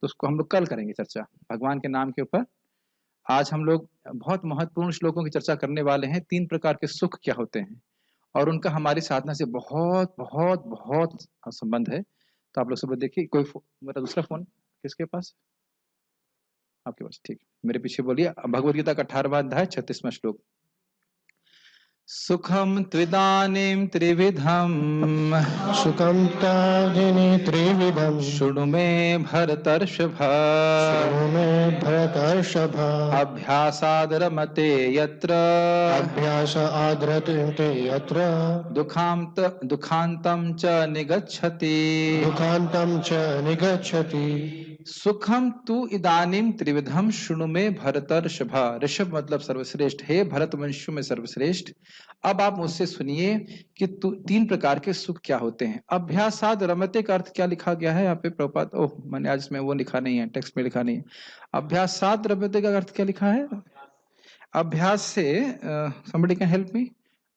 तो उसको हम लोग कल करेंगे चर्चा भगवान के नाम के ऊपर। आज हम लोग बहुत महत्वपूर्ण श्लोकों की चर्चा करने वाले हैं। 3 प्रकार के सुख क्या होते हैं और उनका हमारी साधना से बहुत बहुत बहुत संबंध है। तो आप लोग सब देखिए। मेरा दूसरा फोन किसके पास? आपके पास, ठीक। मेरे पीछे बोलिए। भगवद गीता का 18वां अध्याय 36वां श्लोक। सुखम त्विदानीं त्रिविधम सुखम तादिनी त्रिविधम शृणु मे भरतर्षभ शृणु मे भरतर्षभ अभ्यासाद् रमते यत्र अभ्यास आद्रते यत्र दुखांतं च निगच्छति दुखांतं च निगच्छति। सुखम तु इदानीम त्रिविधम शृणु मे भरतर्षभ। ऋषभ मतलब सर्वश्रेष्ठ, हे भरत वंशों में सर्वश्रेष्ठ। अब आप मुझसे सुनिए कि 3 प्रकार के सुख क्या होते हैं। अभ्यासाद रमते का अर्थ क्या लिखा गया है यहाँ पे प्रभुपाद? ओह, मैंने आज इसमें वो लिखा नहीं है, टेक्स्ट में लिखा नहीं है। अभ्यासाद रमते का अर्थ क्या लिखा है? अभ्यास से somebody can help me?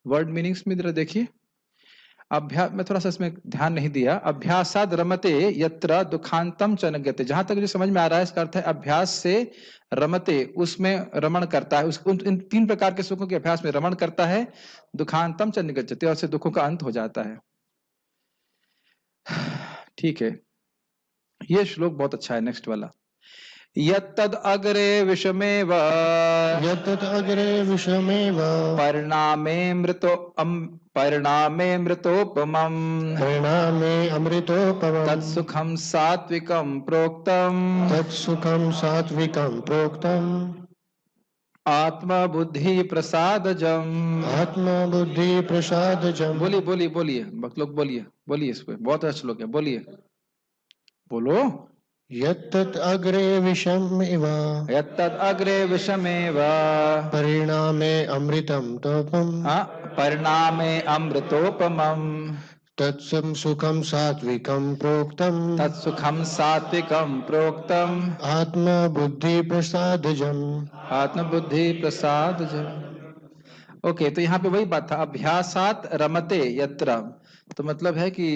Word meanings में जरा देखिए। अभ्यास में थोड़ा सा इसमें ध्यान नहीं दिया। अभ्यासाद रमते यत्र दुखांतम च निगते। जहां तक जो समझ में आ रहा है इसका अर्थ है अभ्यास से रमते, उसमें रमण करता है, इन 3 प्रकार के सुखों के अभ्यास में रमण करता है। दुखांतम च निगच्छति, और से दुखों का अंत हो जाता है। ठीक है, ये श्लोक बहुत अच्छा है। नेक्स्ट वाला, यत्तद् अग्रे विषमेव यत्तदग्रे विषमेव परिणामे मृतोपमम् परिणामे अमृतोपमम् तत्सुखं सात्विकं प्रोक्तम् तत्सुखं सात्विकं प्रोक्तम् आत्मबुद्धि प्रसादजम्। आत्मबुद्धि प्रसादजम्। बोलिए बोलिए बोलिए, लोग बोलिए बोलिए, इस पे बहुत अच्छा श्लोक है, बोलिए बोलो। यत्तत् अग्रे विषमेव यत्तद् अग्रे विषमेव परिणामे अमृतं तोपम् परिणामे अमृतोपमम् तत्सं सुखं सात्विकं प्रोक्तम् तत्सुखम सात्विकम प्रोक्तम आत्मबुद्धि प्रसादजम्। आत्मबुद्धि प्रसादजम्। ओके, तो यहाँ पे वही बात था, अभ्यासात रमते यत्र। तो मतलब है कि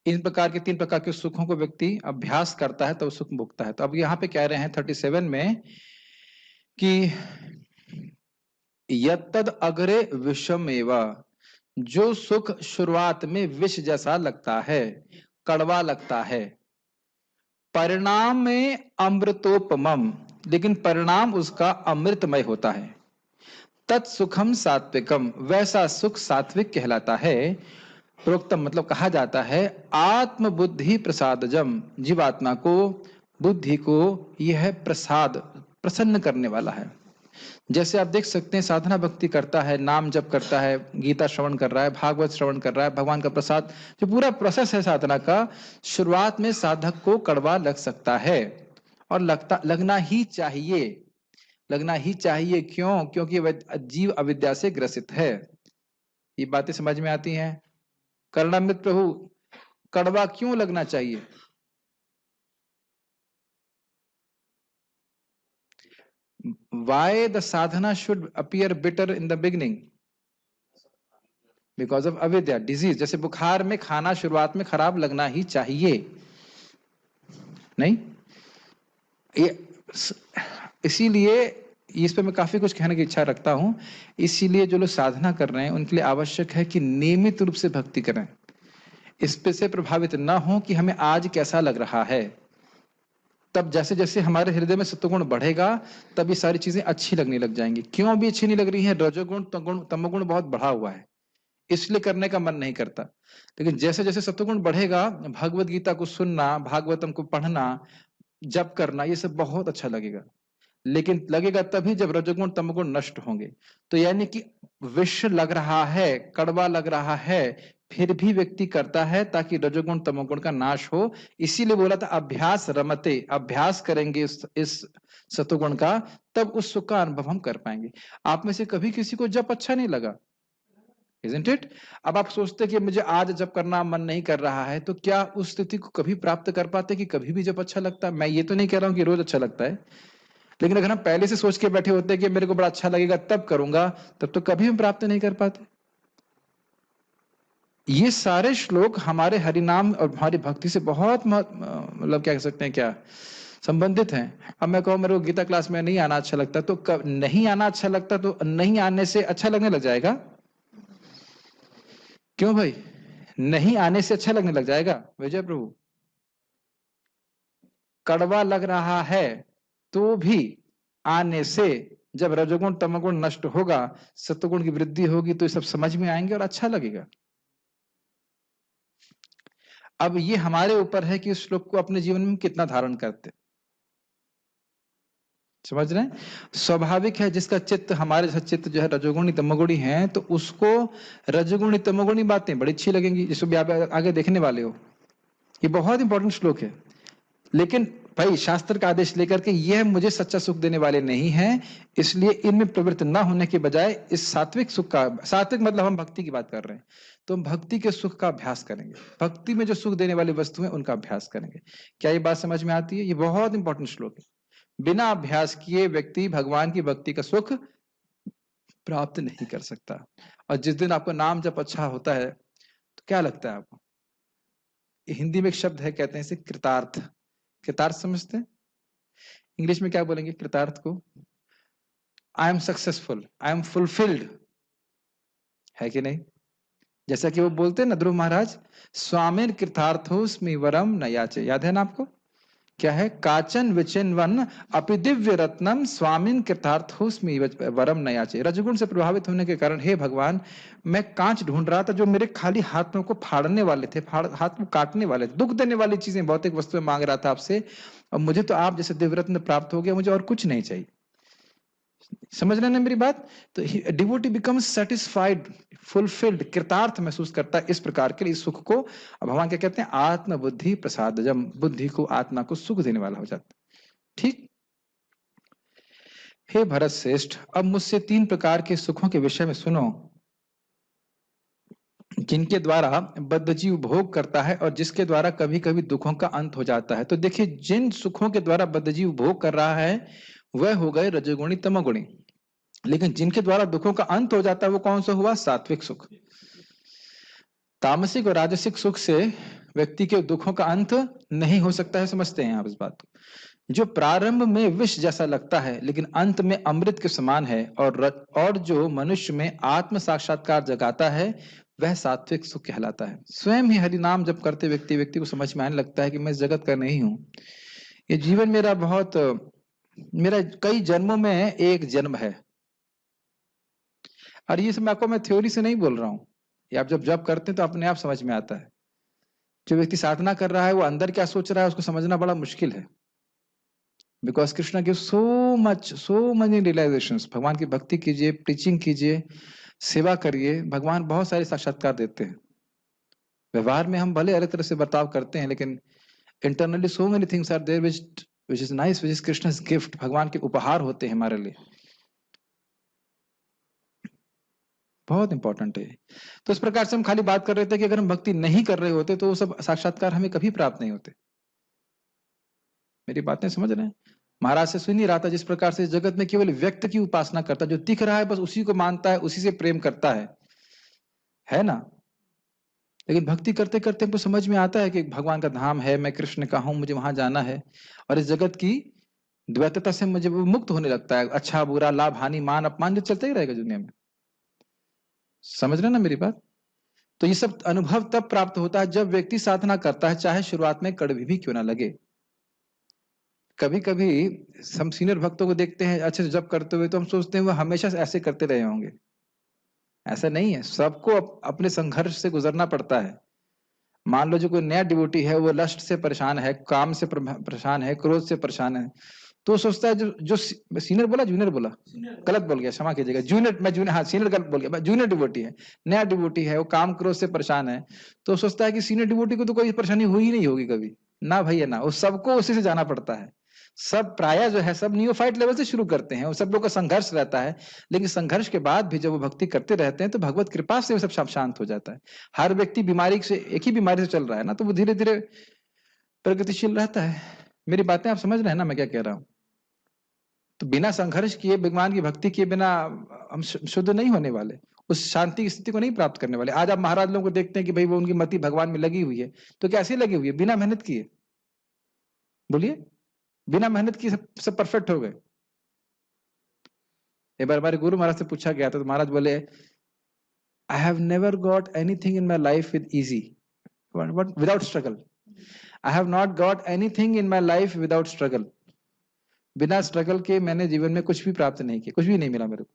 इन प्रकार के 3 प्रकार के सुखों को व्यक्ति अभ्यास करता है तो सुख भोगता है। तो अब यहाँ पे कह रहे हैं 37 में कि यत्तद् अग्रे विषमेव, जो सुख शुरुआत में विष जैसा लगता है, कड़वा लगता है, परिणाम में अमृतोपमम, लेकिन परिणाम उसका अमृतमय होता है। तत्सुखम सात्विकम, वैसा सुख सात्विक कहलाता है। प्रोक्तम मतलब कहा जाता है आत्मबुद्धि प्रसादजम, जीवात्मा को, बुद्धि को यह प्रसाद, प्रसन्न करने वाला है। जैसे आप देख सकते हैं साधना भक्ति करता है, नाम जप करता है, गीता श्रवण कर रहा है, भागवत श्रवण कर रहा है, भगवान का प्रसाद, जो पूरा प्रोसेस है साधना का, शुरुआत में साधक को कड़वा लग सकता है और लगना ही चाहिए, लगना ही चाहिए। क्यों? क्योंकि वह जीव अविद्या से ग्रसित है। ये बातें समझ में आती हैं? करुणामृत प्रभु, कड़वा क्यों लगना चाहिए? Why the sadhana should appear bitter in the beginning? Because of avidya, disease। जैसे बुखार में खाना शुरुआत में खराब लगना ही चाहिए, नहीं? इसीलिए इस पे मैं काफी कुछ कहने की इच्छा रखता हूं। इसीलिए जो लोग साधना कर रहे हैं उनके लिए आवश्यक है कि नियमित रूप से भक्ति करें। इस पे से प्रभावित ना हो कि हमें आज कैसा लग रहा है। तब जैसे जैसे हमारे हृदय में सत्वगुण बढ़ेगा तब ये सारी चीजें अच्छी लगने लग जाएंगी। क्यों अभी अच्छी नहीं लग रही है? रजोगुण तमोगुण बहुत बढ़ा हुआ है, इसलिए करने का मन नहीं करता। लेकिन जैसे जैसे सत्वगुण बढ़ेगा, भगवत गीता को सुनना, भागवतम को पढ़ना, जप करना, ये सब बहुत अच्छा लगेगा। लेकिन लगेगा तभी जब रजोगुण तमोगुण नष्ट होंगे। तो यानी कि विष लग रहा है, कड़वा लग रहा है, फिर भी व्यक्ति करता है ताकि रजोगुण तमोगुण का नाश हो। इसीलिए बोला था अभ्यास रमते, अभ्यास करेंगे इस सतोगुण का, तब उस सुख का अनुभव हम कर पाएंगे। आप में से कभी किसी को जप अच्छा नहीं लगा? Isn't it? अब आप सोचते कि मुझे आज जप करना मन नहीं कर रहा है, तो क्या उस स्थिति को कभी प्राप्त कर पाते कि कभी भी जप अच्छा लगता है? मैं ये तो नहीं कह रहा हूं कि रोज अच्छा लगता है, लेकिन अगर हम पहले से सोच के बैठे होते कि मेरे को बड़ा अच्छा लगेगा तब करूंगा, तब तो कभी हम प्राप्त नहीं कर पाते। ये सारे श्लोक हमारे हरिनाम और हमारी भक्ति से बहुत मतलब क्या कह सकते हैं, क्या संबंधित हैं। अब मैं कहूँ मेरे को गीता क्लास में नहीं आना अच्छा लगता, तो नहीं आना अच्छा लगता तो नहीं आने से अच्छा लगने लग जाएगा? क्यों भाई, नहीं आने से अच्छा लगने लग जाएगा? विजय प्रभु, कड़वा लग रहा है तो भी आने से, जब रजोगुण तमोगुण नष्ट होगा, सत्वगुण की वृद्धि होगी, तो ये सब समझ में आएंगे और अच्छा लगेगा। अब ये हमारे ऊपर है कि इस श्लोक को अपने जीवन में कितना धारण करते। समझ रहे हैं? स्वाभाविक है, जिसका चित्त हमारे जैसा चित्त जो है रजोगुणी तमोगुणी है, तो उसको रजोगुणी तमोगुणी बातें बड़ी अच्छी लगेंगी, जिसको भी आप आगे देखने वाले हो। ये बहुत इंपॉर्टेंट श्लोक है। लेकिन भाई शास्त्र का आदेश लेकर के यह मुझे सच्चा सुख देने वाले नहीं है, इसलिए इनमें प्रवृत्त ना होने के बजाय इस सात्विक सुख का, सात्विक मतलब हम भक्ति की बात कर रहे हैं, तो हम भक्ति के सुख का अभ्यास करेंगे। भक्ति में जो सुख देने वाली वस्तु है उनका अभ्यास करेंगे। क्या ये बात समझ में आती है? ये बहुत इंपॉर्टेंट श्लोक है। बिना अभ्यास किए व्यक्ति भगवान की भक्ति का सुख प्राप्त नहीं कर सकता। और जिस दिन आपका नाम जब अच्छा होता है तो क्या लगता है आपको? हिंदी में एक शब्द है, कहते हैं इसे कृतार्थ। कृतार्थ समझते हैं? इंग्लिश में क्या बोलेंगे कृतार्थ को? I am successful, I am fulfilled, है कि नहीं? जैसा कि वो बोलते हैं ना ध्रुव महाराज, स्वामिन कृतार्थोस्मि वरम न याचे। याद है ना आपको? क्या है? काचन विचिन्वन अपि दिव्य रत्नम स्वामिन कृतार्थोस्मि वरम न याचे। रजगुण से प्रभावित होने के कारण, हे भगवान, मैं कांच ढूंढ रहा था जो मेरे खाली हाथों को फाड़ने वाले थे, हाथ को काटने वाले थे, दुख देने वाली चीजें, भौतिक वस्तुएं मांग रहा था आपसे, और मुझे तो आप जैसे दिव्य रत्न प्राप्त हो गया, मुझे और कुछ नहीं चाहिए। समझ रहे हैं मेरी बात? तो डिवोटी बिकम्स सेटिस्फाइड, फुलफिल्ड, कृतार्थ महसूस करता है इस प्रकार के इस सुख को। अब भगवान क्या कहते हैं? आत्म बुद्धि प्रसादजम, बुद्धि को, आत्मा को सुख देने वाला हो जाता है। ठीक? हे भरत श्रेष्ठ, अब मुझसे 3 प्रकार के सुखों के विषय में सुनो, जिनके द्वारा बद्धजीव भोग करता है और जिसके द्वारा कभी कभी दुखों का अंत हो जाता है। तो देखिए, जिन सुखों के द्वारा बद्धजीव भोग कर रहा है वह हो गए रजोगुणी तमोगुणी, लेकिन जिनके द्वारा दुखों का अंत हो जाता है वो कौन सा हुआ? सात्विक सुख। तामसिक और राजसिक सुख से व्यक्ति के दुखों का अंत नहीं हो सकता है। समझते हैं आप इस बात को? जो प्रारंभ में विष जैसा लगता है लेकिन अंत में अमृत के समान है, और जो मनुष्य में आत्म साक्षात्कार जगाता है, वह सात्विक सुख कहलाता है। स्वयं ही हरि नाम जब करते व्यक्ति को समझ में आने लगता है कि मैं इस जगत का नहीं हूं, ये जीवन मेरा बहुत, मेरा कई जन्मों में एक जन्म है। और ये सब आपको मैं थ्योरी से नहीं बोल रहा हूँ, ये आप जब करते हैं तो अपने आप समझ में आता है। जो व्यक्ति साधना कर रहा है वो अंदर क्या सोच रहा है उसको समझना बड़ा मुश्किल है। Because Krishna give so money realisations. भगवान की भक्ति कीजिए, प्रीचिंग कीजिए, सेवा करिए, भगवान बहुत सारे साक्षात्कार देते हैं। व्यवहार में हम भले अलग तरह से बर्ताव करते हैं, लेकिन internally so many things are there which is nice, which is Krishna's gift. भगवान के उपहार होते हैं हमारे लिए, बहुत इंपॉर्टेंट है। तो इस प्रकार से हम खाली बात कर रहे थे कि अगर हम भक्ति नहीं कर रहे होते तो वो सब साक्षात्कार हमें कभी प्राप्त नहीं होते। मेरी बातें समझ रहे हैं? महाराज से सुन ही रहा था, जिस प्रकार से जगत में केवल व्यक्त की उपासना करता, जो दिख रहा है बस उसी को मानता है, उसी से प्रेम करता है ना? लेकिन भक्ति करते करते हमको समझ में आता है कि भगवान का धाम है, मैं कृष्ण का हूं, मुझे वहां जाना है, और इस जगत की द्वैतता से मुझे वो मुक्त होने लगता है। अच्छा बुरा, लाभ हानि, मान अपमान जो चलता ही रहेगा दुनिया में। समझ रहे ना मेरी बात? तो ये सब अनुभव तब प्राप्त होता है जब व्यक्ति साधना करता है, चाहे शुरुआत में कड़वी भी क्यों ना लगे। कभी कभी हम सीनियर भक्तों को देखते हैं अच्छे से जब करते हुए, तो हम सोचते हैं वो हमेशा से ऐसे करते रहे होंगे। ऐसा नहीं है, सबको अपने संघर्ष से गुजरना पड़ता है। मान लो जो कोई नया डिवोटी है, वो लस्ट से परेशान है, काम से परेशान है, क्रोध से परेशान है, तो सोचता है जो सीनियर बोला, जूनियर बोला, गलत बोल गया, क्षमा कीजिएगा, जूनियर, हाँ सीनियर गलत बोल गया, जूनियर डिवोटी है, नया डिवोटी है, वो काम क्रोध से परेशान है, तो सोचता है कि सीनियर डिवोटी को तो कोई परेशानी हुई नहीं होगी कभी। ना भैया ना, वो सबको उसी से जाना पड़ता है। सब प्राय जो है सब नियोफाइट लेवल से शुरू करते हैं, वो सब लोग का संघर्ष रहता है, लेकिन संघर्ष के बाद भी जब वो भक्ति करते रहते हैं तो भगवत कृपा से वो सब शांत हो जाता है। हर व्यक्ति बीमारी से, एक ही बीमारी से चल रहा है ना, तो वो धीरे धीरे प्रगतिशील रहता है। मेरी बातें आप समझ रहे हैं ना मैं क्या कह रहा हूं? तो बिना संघर्ष किए, भगवान की भक्ति किए बिना हम शुद्ध नहीं होने वाले। उस शांति की स्थिति को नहीं प्राप्त करने वाले। आज आप महाराज लोगों को देखते हैं कि भाई वो उनकी मति भगवान में लगी हुई है, तो कैसे लगी हुई है? बिना मेहनत किए। बोलिए, बिना मेहनत किए सब परफेक्ट हो गए। एक बार हमारे गुरु महाराज से पूछा गया था, तो महाराज बोले, I have never got anything in my life with easy, without struggle. I have not got anything in my life without struggle. बिना स्ट्रगल के मैंने जीवन में कुछ भी प्राप्त नहीं किया, कुछ भी नहीं मिला मेरे को।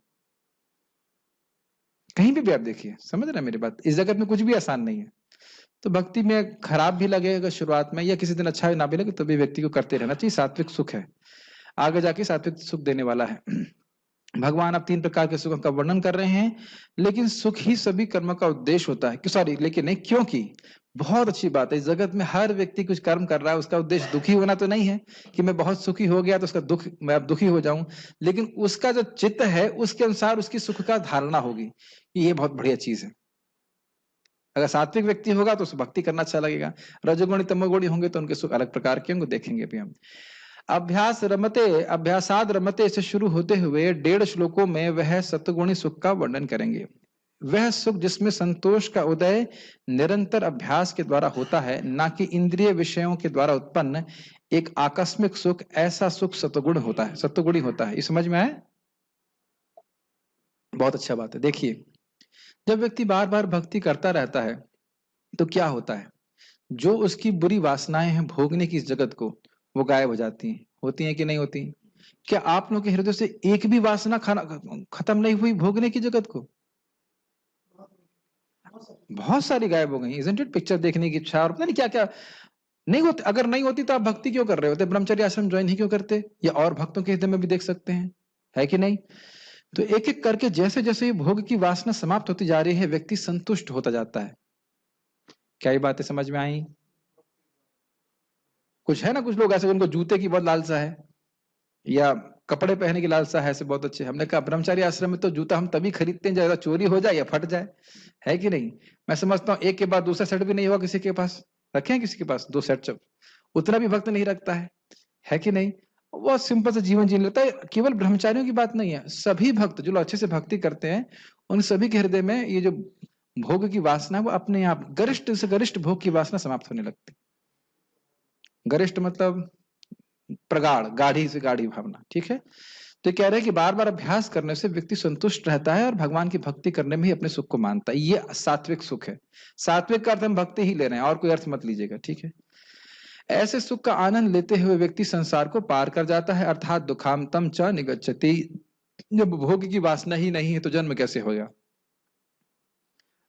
कहीं भी आप देखिए, समझ रहे हैं मेरी बात? इस जगत में कुछ भी आसान नहीं है। तो भक्ति में खराब भी लगेगा शुरुआत में, या किसी दिन अच्छा ना भी लगे, तो भी व्यक्ति को करते रहना चाहिए। सात्विक सुख है, आगे जाके सात्विक सुख देने वाला है। भगवान अब 3 प्रकार के सुखों का वर्णन कर रहे हैं, लेकिन सुख ही सभी कर्म का उद्देश्य होता है। सॉरी, लेकिन नहीं, क्योंकि बहुत अच्छी बात है, इस जगत में हर व्यक्ति कुछ कर्म कर रहा है, उसका उद्देश्य दुखी होना तो नहीं है कि मैं बहुत सुखी हो गया तो उसका दुख, मैं अब दुखी हो जाऊं, लेकिन उसका जो चित्त है उसके अनुसार उसकी सुख का धारणा होगी कि ये बहुत बढ़िया चीज है। अगर सात्विक व्यक्ति होगा तो उसे भक्ति करना अच्छा लगेगा, रजोगुणी तमोगुणी होंगे तो उनके सुख अलग प्रकार के होंगे, देखेंगे भी हम। अभ्यासाद रमते से शुरू होते हुए 1.5 श्लोकों में वह सत्वगुणी सुख का वर्णन करेंगे। वह सुख जिसमें संतोष का उदय निरंतर अभ्यास के द्वारा होता है, ना कि इंद्रिय विषयों के द्वारा उत्पन्न एक आकस्मिक सुख। ऐसा सुख सत्वगुण होता है, सत्वगुणी होता है। ये समझ में आए? बहुत अच्छा बात है। देखिए, जब व्यक्ति बार बार भक्ति करता रहता है तो क्या होता है, जो उसकी बुरी वासनाएं हैं भोगने की इस जगत को, वो गायब हो जाती हैं। होती हैं कि नहीं होती? क्या आप लोगों के हृदय से एक भी वासना खत्म नहीं हुई भोगने की जगत को? बहुत सारी गायब हो गई, इज़न्ट इट? पिक्चर देखने की इच्छा और पता नहीं क्या क्या नहीं होती। अगर नहीं होती तो आप भक्ति क्यों कर रहे होते? ब्रह्मचर्य आश्रम ज्वाइन ही क्यों करते? या और भक्तों के हृदय में भी देख सकते हैं, है कि नहीं? तो एक एक करके जैसे जैसे ये भोग की वासना समाप्त होती जा रही है, व्यक्ति संतुष्ट होता जाता है। क्या ये बातें समझ में आई? कुछ है ना, कुछ लोग ऐसे उनको जूते की बहुत लालसा है, या कपड़े पहनने की लालसा है, ऐसे बहुत अच्छे। हमने कहा ब्रह्मचारी आश्रम में तो जूता हम तभी खरीदते हैं ज्यादा चोरी हो जाए या फट जाए, है कि नहीं? मैं समझता हूँ एक के बाद दूसरा सेट भी नहीं हुआ किसी के पास। रखे हैं किसी के पास 2 सेट? उतना भी भक्त नहीं रखता है कि नहीं? वो सिंपल से जीवन जीने लगता है। केवल ब्रह्मचारियों की बात नहीं है, सभी भक्त जो अच्छे से भक्ति करते हैं, उन सभी के हृदय में ये जो भोग की वासना है वो अपने आप गरिष्ठ से गरिष्ठ भोग की वासना समाप्त होने लगती। गरिष्ठ मतलब प्रगाढ़, गाढ़ी से गाढ़ी भावना, ठीक है? तो कह रहे हैं कि बार बार अभ्यास करने से व्यक्ति संतुष्ट रहता है और भगवान की भक्ति करने में ही अपने सुख को मानता है। ये सात्विक सुख है। सात्विक का अर्थ हम भक्ति ही ले रहे हैं, और कोई अर्थ मत लीजिएगा, ठीक है? ऐसे सुख का आनंद लेते हुए व्यक्ति संसार को पार कर जाता है, अर्थात दुखांतम च निगच्छति। जब भोग की वासना ही नहीं है तो जन्म कैसे होगा?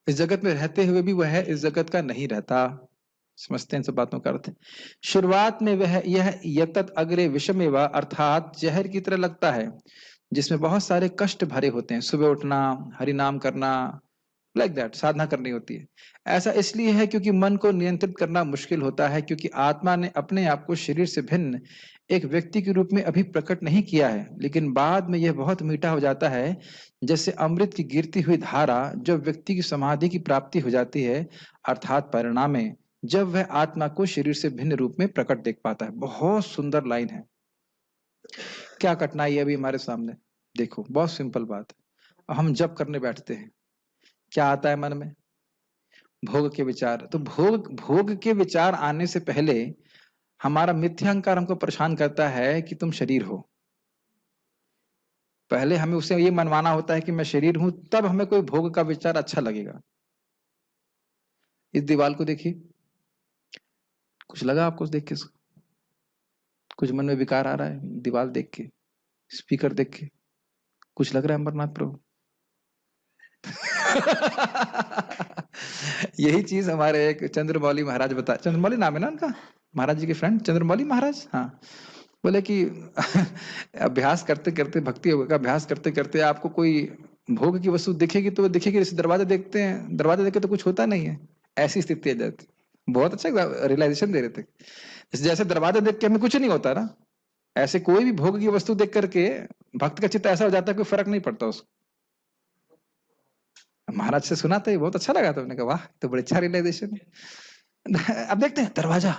इस जगत में रहते हुए भी वह इस जगत का नहीं रहता। समझते हैं सब बातों का अर्थ? शुरुआत में वह यह यतत अग्रे विषमेवा, अर्थात जहर की तरह लगता है, जिसमें बहुत सारे कष्ट भरे होते हैं। सुबह उठना, हरि नाम करना, लाइक दैट साधना करनी होती है। ऐसा इसलिए है क्योंकि मन को नियंत्रित करना मुश्किल होता है, क्योंकि आत्मा ने अपने आप को शरीर से भिन्न एक व्यक्ति के रूप में अभी प्रकट नहीं किया है, लेकिन बाद में यह बहुत मीठा हो जाता है, जैसे अमृत की गिरती हुई धारा। जब व्यक्ति की समाधि की प्राप्ति हो जाती है, अर्थात परिणाम में, जब वह आत्मा को शरीर से भिन्न रूप में प्रकट देख पाता है। बहुत सुंदर लाइन है। क्या कठिनाई है अभी हमारे सामने? देखो, बहुत सिंपल बात है। हम जब करने बैठते हैं, क्या आता है मन में? भोग के विचार। तो भोग के विचार आने से पहले हमारा मिथ्यांकार हमको परेशान करता है कि तुम शरीर हो। पहले हमें उसे ये मनवाना होता है कि मैं शरीर हूं, तब हमें कोई भोग का विचार अच्छा लगेगा। इस दीवार को देखिए, कुछ लगा आपको देख के? कुछ मन में विकार आ रहा है दीवार देख के, स्पीकर देख के? कुछ लग रहा है अमरनाथ प्रभु? यही चीज हमारे एक चंद्रमौली महाराज बता, चंद्रमौली नाम है ना उनका, महाराज जी के फ्रेंड चंद्रमौली महाराज। हाँ, बोले कि अभ्यास करते करते, भक्ति योग का अभ्यास करते करते आपको कोई भोग की वस्तु दिखेगी तो दिखेगी, जैसे दरवाजा देखते हैं, दरवाजा देख के तो कुछ होता नहीं है, ऐसी स्थिति आ जाती। बहुत अच्छा रियलाइजेशन दे रहे थे। जैसे दरवाजा देख के हमें कुछ नहीं होता ना, ऐसे कोई भी भोग की वस्तु देख करके भक्त का चित्त ऐसा हो जाता है, कोई फर्क नहीं पड़ता उसको। महाराज से सुना था, ये बहुत अच्छा लगा था। हमने कहा वाह, तो बड़ी अच्छा रियलाइजेशन है। अब देखते हैं दरवाजा,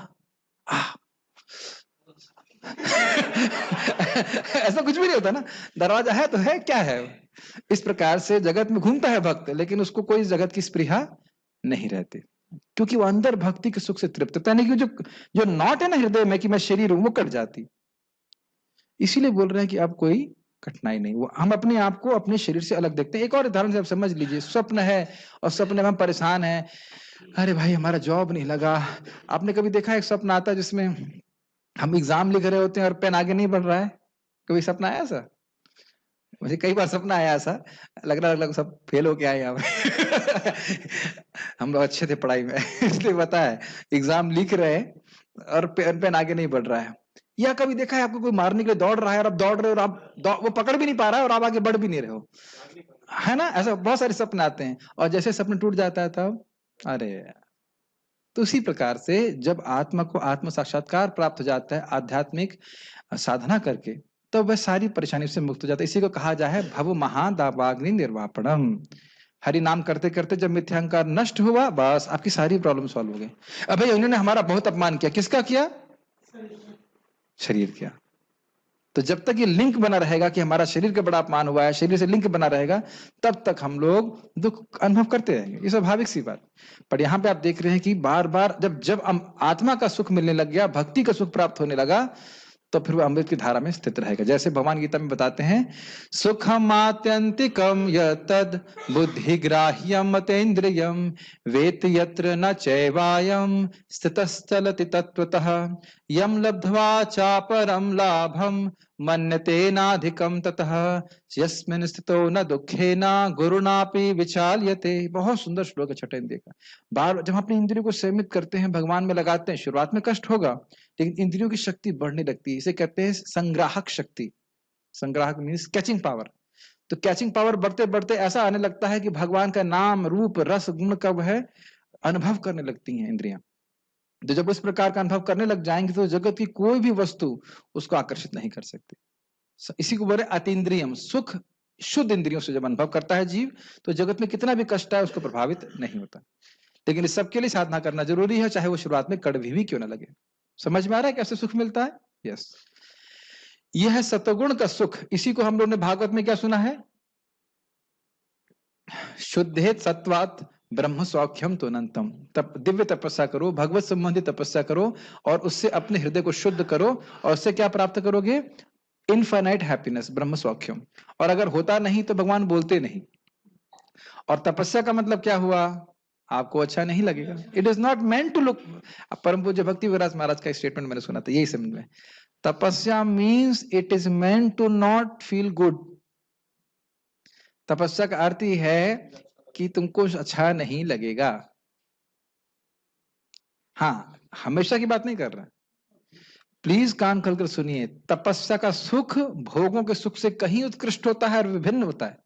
ऐसा कुछ भी नहीं होता ना, दरवाजा है तो है, क्या है? इस प्रकार से जगत में घूमता है भक्त, लेकिन उसको कोई जगत की स्पृहा नहीं रहती, क्योंकि वो अंदर भक्ति के सुख से तृप्त होता है। यानी कि जो जो नॉट है ना हृदय में कि मैं शरीर हूं, वो कट जाती। इसीलिए बोल रहे हैं कि अब कोई कठिनाई नहीं, वो हम अपने आप को अपने शरीर से अलग देखते हैं। एक और उदाहरण से आप समझ लीजिए, स्वप्न है और सपने में हम परेशान हैं, अरे भाई हमारा जॉब नहीं लगा। आपने कभी देखा एक स्वप्न आता है जिसमें हम एग्जाम लिख रहे होते हैं और पेन आगे नहीं बढ़ रहा है? कभी सपना आया ऐसा? मुझे कई बार सपना आया ऐसा, लग रहा है सब फेल होके आए यहाँ पे। हम लोग अच्छे थे पढ़ाई में इसलिए पता है एग्जाम लिख रहे हैं और पेन आगे नहीं बढ़ रहा है। या कभी देखा है आपको कोई मारने के लिए दौड़ रहा है और आप दौड़ रहे हो और आप वो पकड़ भी नहीं पा रहा है और आप आगे बढ़ भी नहीं रहे हो, है ना? ऐसा बहुत सारे सपने आते हैं और जैसे सपने टूट जाता है तब अरे। तो उसी प्रकार से जब आत्मा को आत्म साक्षात्कार प्राप्त हो जाता है आध्यात्मिक साधना करके, तो वह सारी परेशानी से मुक्त हो जाता है। इसी को कहा जाए भव महादावाग्नि निर्वापणम। हरि नाम करते करते जब मिथ्यांकार नष्ट हुआ, बस आपकी सारी प्रॉब्लम सॉल्व हो गई। अब भाई उन्होंने हमारा बहुत अपमान किया, किसका किया? शरीर किया। तो जब तक ये लिंक बना रहेगा कि हमारा शरीर का बड़ा अपमान हुआ है, शरीर से लिंक बना रहेगा, तब तक हम लोग दुख अनुभव करते रहेंगे। ये स्वाभाविक सी बात। पर यहाँ पे आप देख रहे हैं कि बार बार जब आत्मा का सुख मिलने लग गया, भक्ति का सुख प्राप्त होने लगा, तो फिर वो अमृत की धारा में स्थित रहेगा। जैसे भगवान गीता में बताते हैं, सुखम आत्यंतिकम यतद बुद्धिग्राह्यम मतेन्द्रियम वेत यत्र न चैवायम स्थितश्चलति तत्त्वतः यम लब्ध्वा चापरम लाभम मन्यतेनाधिकम ततः यस्मिन् स्थितो न दुखेन गुरुणापि विचाल्यते। बहुत सुंदर श्लोक है छठे इंद्रिय का। बार जब अपनी इंद्रियों को सीमित करते हैं, भगवान में लगाते हैं, शुरुआत में कष्ट होगा, लेकिन इंद्रियों की शक्ति बढ़ने लगती है। इसे कहते हैं संग्राहक शक्ति। संग्राहक मीन्स कैचिंग पावर। तो कैचिंग पावर बढ़ते बढ़ते ऐसा आने लगता है कि भगवान का नाम रूप रस गुण का वह अनुभव करने लगती हैं इंद्रियां। तो जब इस प्रकार का अनुभव करने लग जाएंगे तो जगत की कोई भी वस्तु उसको आकर्षित नहीं कर सकती। इसी को बोले अतीन्द्रियम। सुख शुद्ध इंद्रियों से जब अनुभव करता है जीव, तो जगत में कितना भी कष्ट है उसको प्रभावित नहीं होता। लेकिन इस सबके लिए साधना करना जरूरी है, चाहे वो शुरुआत में कड़वी भी क्यों ना लगे। समझ में आ रहा है कैसे सुख मिलता है? यस, यह है सतोगुण का सुख। इसी को हम लोगों ने भागवत में क्या सुना है? शुद्धेत सत्वात ब्रह्म सौख्यम तो अनंतम। तप दिव्य तपस्या करो, भगवत संबंधी तपस्या करो और उससे अपने हृदय को शुद्ध करो, और उससे क्या प्राप्त करोगे? इनफाइनाइट हैप्पीनेस, ब्रह्म सौख्यम। और अगर होता नहीं तो भगवान बोलते नहीं। और तपस्या का मतलब क्या हुआ? आपको अच्छा नहीं लगेगा। It is not meant to look. परम पूज्य भक्ति विराज महाराज का स्टेटमेंट मैंने सुना था, यही समझ में। तपस्या means it is meant to not feel good. तपस्या का अर्थ ही है कि तुमको अच्छा नहीं लगेगा। हाँ, हमेशा की बात नहीं कर रहा, प्लीज कान खोलकर सुनिए। तपस्या का सुख भोगों के सुख से कहीं उत्कृष्ट होता है और विभिन्न होता है,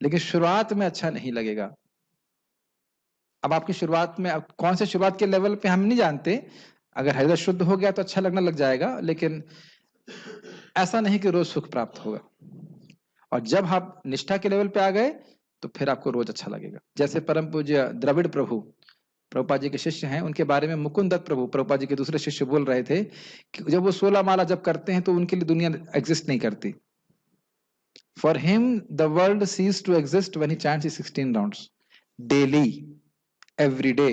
लेकिन शुरुआत में अच्छा नहीं लगेगा। अब आपकी शुरुआत में, अब कौन से शुरुआत के लेवल पे हम नहीं जानते। अगर हृदय शुद्ध हो गया तो अच्छा लगने लग जाएगा, लेकिन ऐसा नहीं कि रोज सुख प्राप्त होगा। और जब आप निष्ठा के लेवल पे आ गए तो फिर आपको रोज अच्छा लगेगा। जैसे परम पूज्य द्रविड़ प्रभु, प्रभुपाद जी के शिष्य हैं, उनके बारे में मुकुंद दत्त प्रभु, प्रभुपाद जी के दूसरे शिष्य, बोल रहे थे कि जब वो 16 माला जब करते हैं तो उनके लिए दुनिया एग्जिस्ट नहीं करती। For him the world ceases to exist when he chants 16 rounds daily, every day.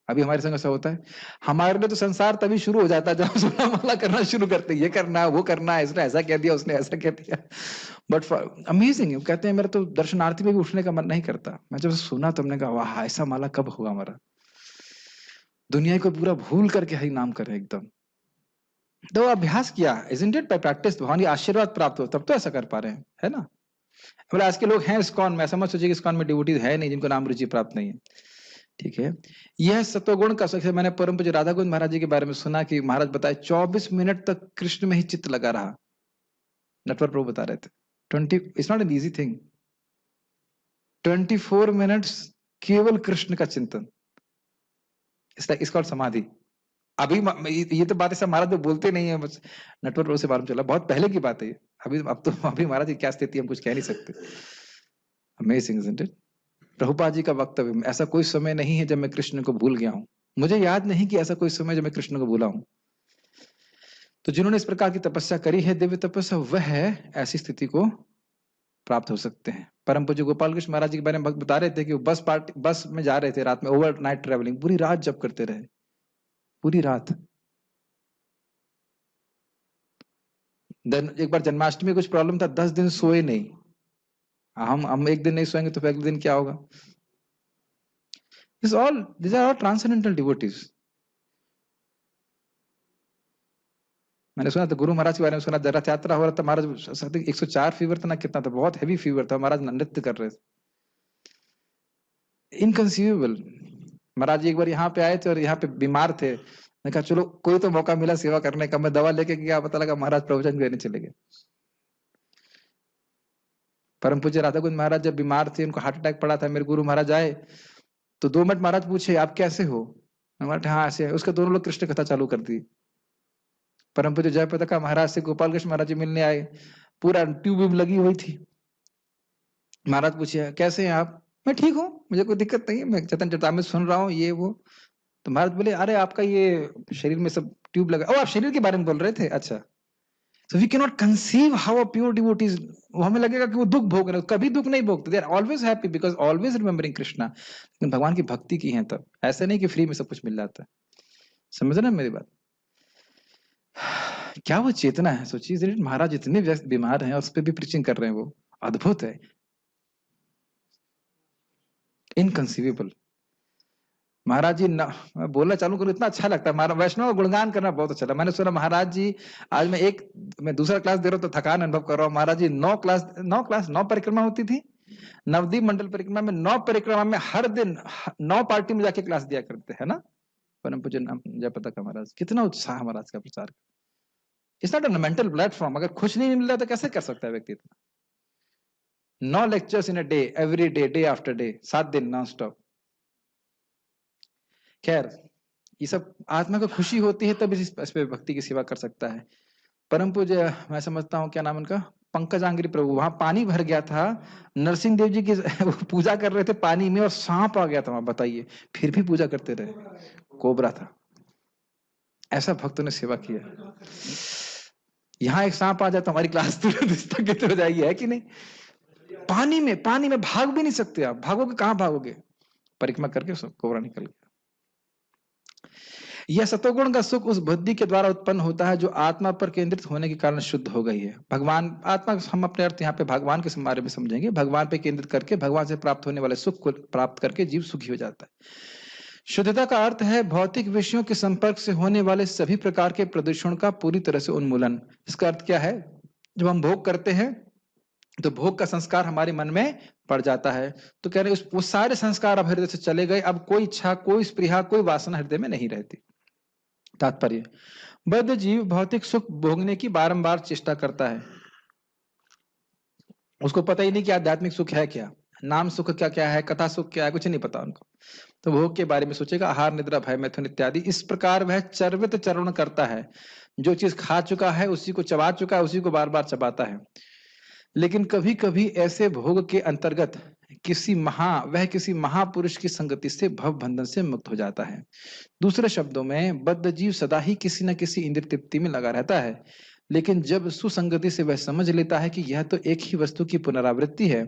अभी हमारे संग ऐसा होता है। हमारे लिए तो संसार तभी शुरू हो जाता है जब 16 माला करना शुरू करते हैं। ये करना है, वो करना है, इसने ऐसा कह दिया, उसने ऐसा कह दिया। बट फॉर अमेजिंग, कहते हैं मेरा तो दर्शनार्थी में भी उठने का मन नहीं करता। मैं जब सुना तो हमने कहा वाह, ऐसा माला कब होगा हमारा। दुनिया को पूरा भूल करके हरि नाम करे एकदम। तो अभ्यास किया, isn't it? by practice भगवान की आशीर्वाद प्राप्त हो तब तो ऐसा कर पा रहे हैं, है ना? बोले आज के लोग हैं इस्कॉन में, ऐसा मत सोचिए कि इस्कॉन में डिवोटीज है नहीं जिनको नाम रुचि प्राप्त नहीं है। ठीक है, यह सत्वगुण का सुख है। मैंने परम पूज्य राधा गोविंद महाराज जी के बारे में सुना कि महाराज बताए 24 मिनट तक कृष्ण में ही चित्त लगा रहा। नटवर प्रभु बता रहे थे 20, it's not an easy thing. 24 minutes केवल कृष्ण का चिंतन, इसका समाधि। अभी ये तो बात ऐसा महाराज बोलते नहीं है, बस नटवर प्रभु से मालूम चला, बहुत पहले की बात है। अभी अब तो अभी महाराज की क्या स्थिति हम कुछ कह नहीं सकते। Amazing isn't it? Prabhupada ji का वक्तव्य, ऐसा कोई समय नहीं है जब मैं कृष्ण को भूल गया हूं। मुझे याद नहीं कि ऐसा कोई समय जब मैं कृष्ण को भूला हूं। तो जिन्होंने इस प्रकार की तपस्या करी है, दिव्य तपस्या, वह है ऐसी स्थिति को प्राप्त हो सकते हैं। परम पूज्य गोपाल कृष्ण महाराज जी के बारे में भक्त बता रहे थे कि वो बस में जा रहे थे रात में, ओवर नाइट ट्रेवलिंग, पूरी रात जप करते रहे, पूरी रात। एक बार जन्माष्टमी में कुछ प्रॉब्लम था, 10 दिन सोए नहीं। हम एक दिन नहीं सोएंगे तो फिर अगले दिन क्या होगा? These are all transcendental devotees. मैंने सुना था गुरु महाराज के बारे में, सुना रथ यात्रा हो रहा था, महाराज 104 फीवर था ना, कितना था, बहुत हैवी फीवर था, महाराज नृत्य कर रहे थे। इनकंसीवेबल। महाराज जी एक बार यहाँ पे आए थे और यहाँ पे बीमार थे, मैंने कहा चलो कोई तो मौका मिला सेवा करने का, मैं दवा लेके गया, पता लगा महाराज प्रवचन देने चले गए। परम पूज्य राधा कुंज महाराज जब बीमार थे, उनको हार्ट अटैक पड़ा था, मेरे गुरु महाराज आए तो 2 मिनट महाराज पूछे आप कैसे हो? मैं हाँ ऐसे है। उसके दोनों लोग कृष्ण कथा चालू कर दी। परम पूज्य जयप्रदा महाराज से गोपाल कृष्ण महाराज जी मिलने आए, पूरा ट्यूब लगी हुई थी। महाराज पूछे कैसे हैं आप? मैं ठीक हूँ, मुझे कोई दिक्कत नहीं है, मैं चैतन्य चरितामृत सुन रहा हूँ, ये वो। तो महाराज बोले अरे आपका ये शरीर में सब ट्यूब लगा। ओ आप शरीर के बारे में बोल रहे थे, अच्छा। So we cannot conceive how a pure devotee is. वो हमें लगेगा कि वो दुख भोग रहे हैं, कभी दुख नहीं भोगते, they are always happy because always remembering Krishna। लेकिन भगवान की भक्ति की है तब, ऐसे नहीं कि फ्री में सब कुछ मिल जाता है। समझ रहे मेरी बात? क्या वो चेतना है, सोचिए महाराज इतने व्यस्त बीमार हैं और उस पर भी प्रीचिंग कर रहे हैं, वो अद्भुत है, इनकंसीवेबल। महाराज जी बोलना चालू करूं इतना अच्छा लगता है, महाराज वैष्णव गुणगान करना बहुत अच्छा लगता है। मैंने सुना महाराज जी आज मैं दूसरा क्लास दे रहा हूँ तो थकान अनुभव कर रहा हूँ। महाराज जी 9 परिक्रमा होती थी, नवदीप मंडल परिक्रमा में 9 परिक्रमा में हर दिन 9 पार्टी में जाके क्लास दिया करते हैं ना। परम पूज्य जयप्रदा का महाराज, कितना उत्साह महाराज का प्रचार। It's not a mental platform, अगर खुश नहीं मिल रहा तो कैसे कर सकता है व्यक्ति इतना? 9 lectures in a day, every day, day after day, 7 दिन नॉन स्टॉप। खैर ये सब आत्मा को खुशी होती है तब इस पे भक्ति की सेवा कर सकता है। परम पूज्य मैं समझता हूँ क्या नाम उनका, पंकजांगिरी प्रभु, वहां पानी भर गया था, नरसिंह देव जी की पूजा कर रहे थे पानी में और सांप आ गया था वहां, बताइए फिर भी पूजा करते रहे, कोबरा था। ऐसा भक्तों ने सेवा किया। यहाँ एक सांप आ जाता हमारी क्लास तुरंत स्थगित हो जाएगी, है कि नहीं? पानी में भाग भी नहीं सकते आप, भागोगे कहाँ भागोगे? परिक्रमा करके कोबरा निकल गया। यह सतोगुण का सुख उस बुद्धि के द्वारा उत्पन्न होता है जो आत्मा पर केंद्रित होने के कारण शुद्ध हो गई है। भगवान आत्मा, हम अपने अर्थ यहाँ पे भगवान के बारे में समझेंगे। भगवान पे केंद्रित करके भगवान से प्राप्त होने वाले सुख को प्राप्त करके जीव सुखी हो जाता है। शुद्धता का अर्थ है भौतिक विषयों के संपर्क से होने वाले सभी प्रकार के प्रदूषण का पूरी तरह से उन्मूलन। इसका अर्थ क्या है? जब हम भोग करते हैं तो भोग का संस्कार हमारे मन में पड़ जाता है, तो कह रहे वो सारे संस्कार अब हृदय से चले गए, अब कोई इच्छा, कोई स्पृहा, कोई वासना हृदय में नहीं रहती। तात्पर्य, बद्ध जीव भौतिक सुख भोगने की बारंबार चेष्टा करता है, उसको पता ही नहीं कि आध्यात्मिक सुख है क्या, नाम सुख क्या क्या है, कथा सुख क्या है, कुछ नहीं पता उनको। तो भोग के बारे में सोचेगा, आहार, निद्रा, भय, मैथुन इत्यादि। इस प्रकार वह चर्वित चरण करता है, जो चीज खा चुका है उसी को चबा चुका है, उसी को बार बार चबाता है। लेकिन कभी कभी ऐसे भोग के अंतर्गत वह किसी महापुरुष की संगति से भव बंधन से मुक्त हो जाता है। दूसरे शब्दों में बद्ध जीव सदा ही किसी न किसी इंद्रिय तृप्ति में लगा रहता है, लेकिन जब सुसंगति से वह समझ लेता है कि यह तो एक ही वस्तु की पुनरावृत्ति है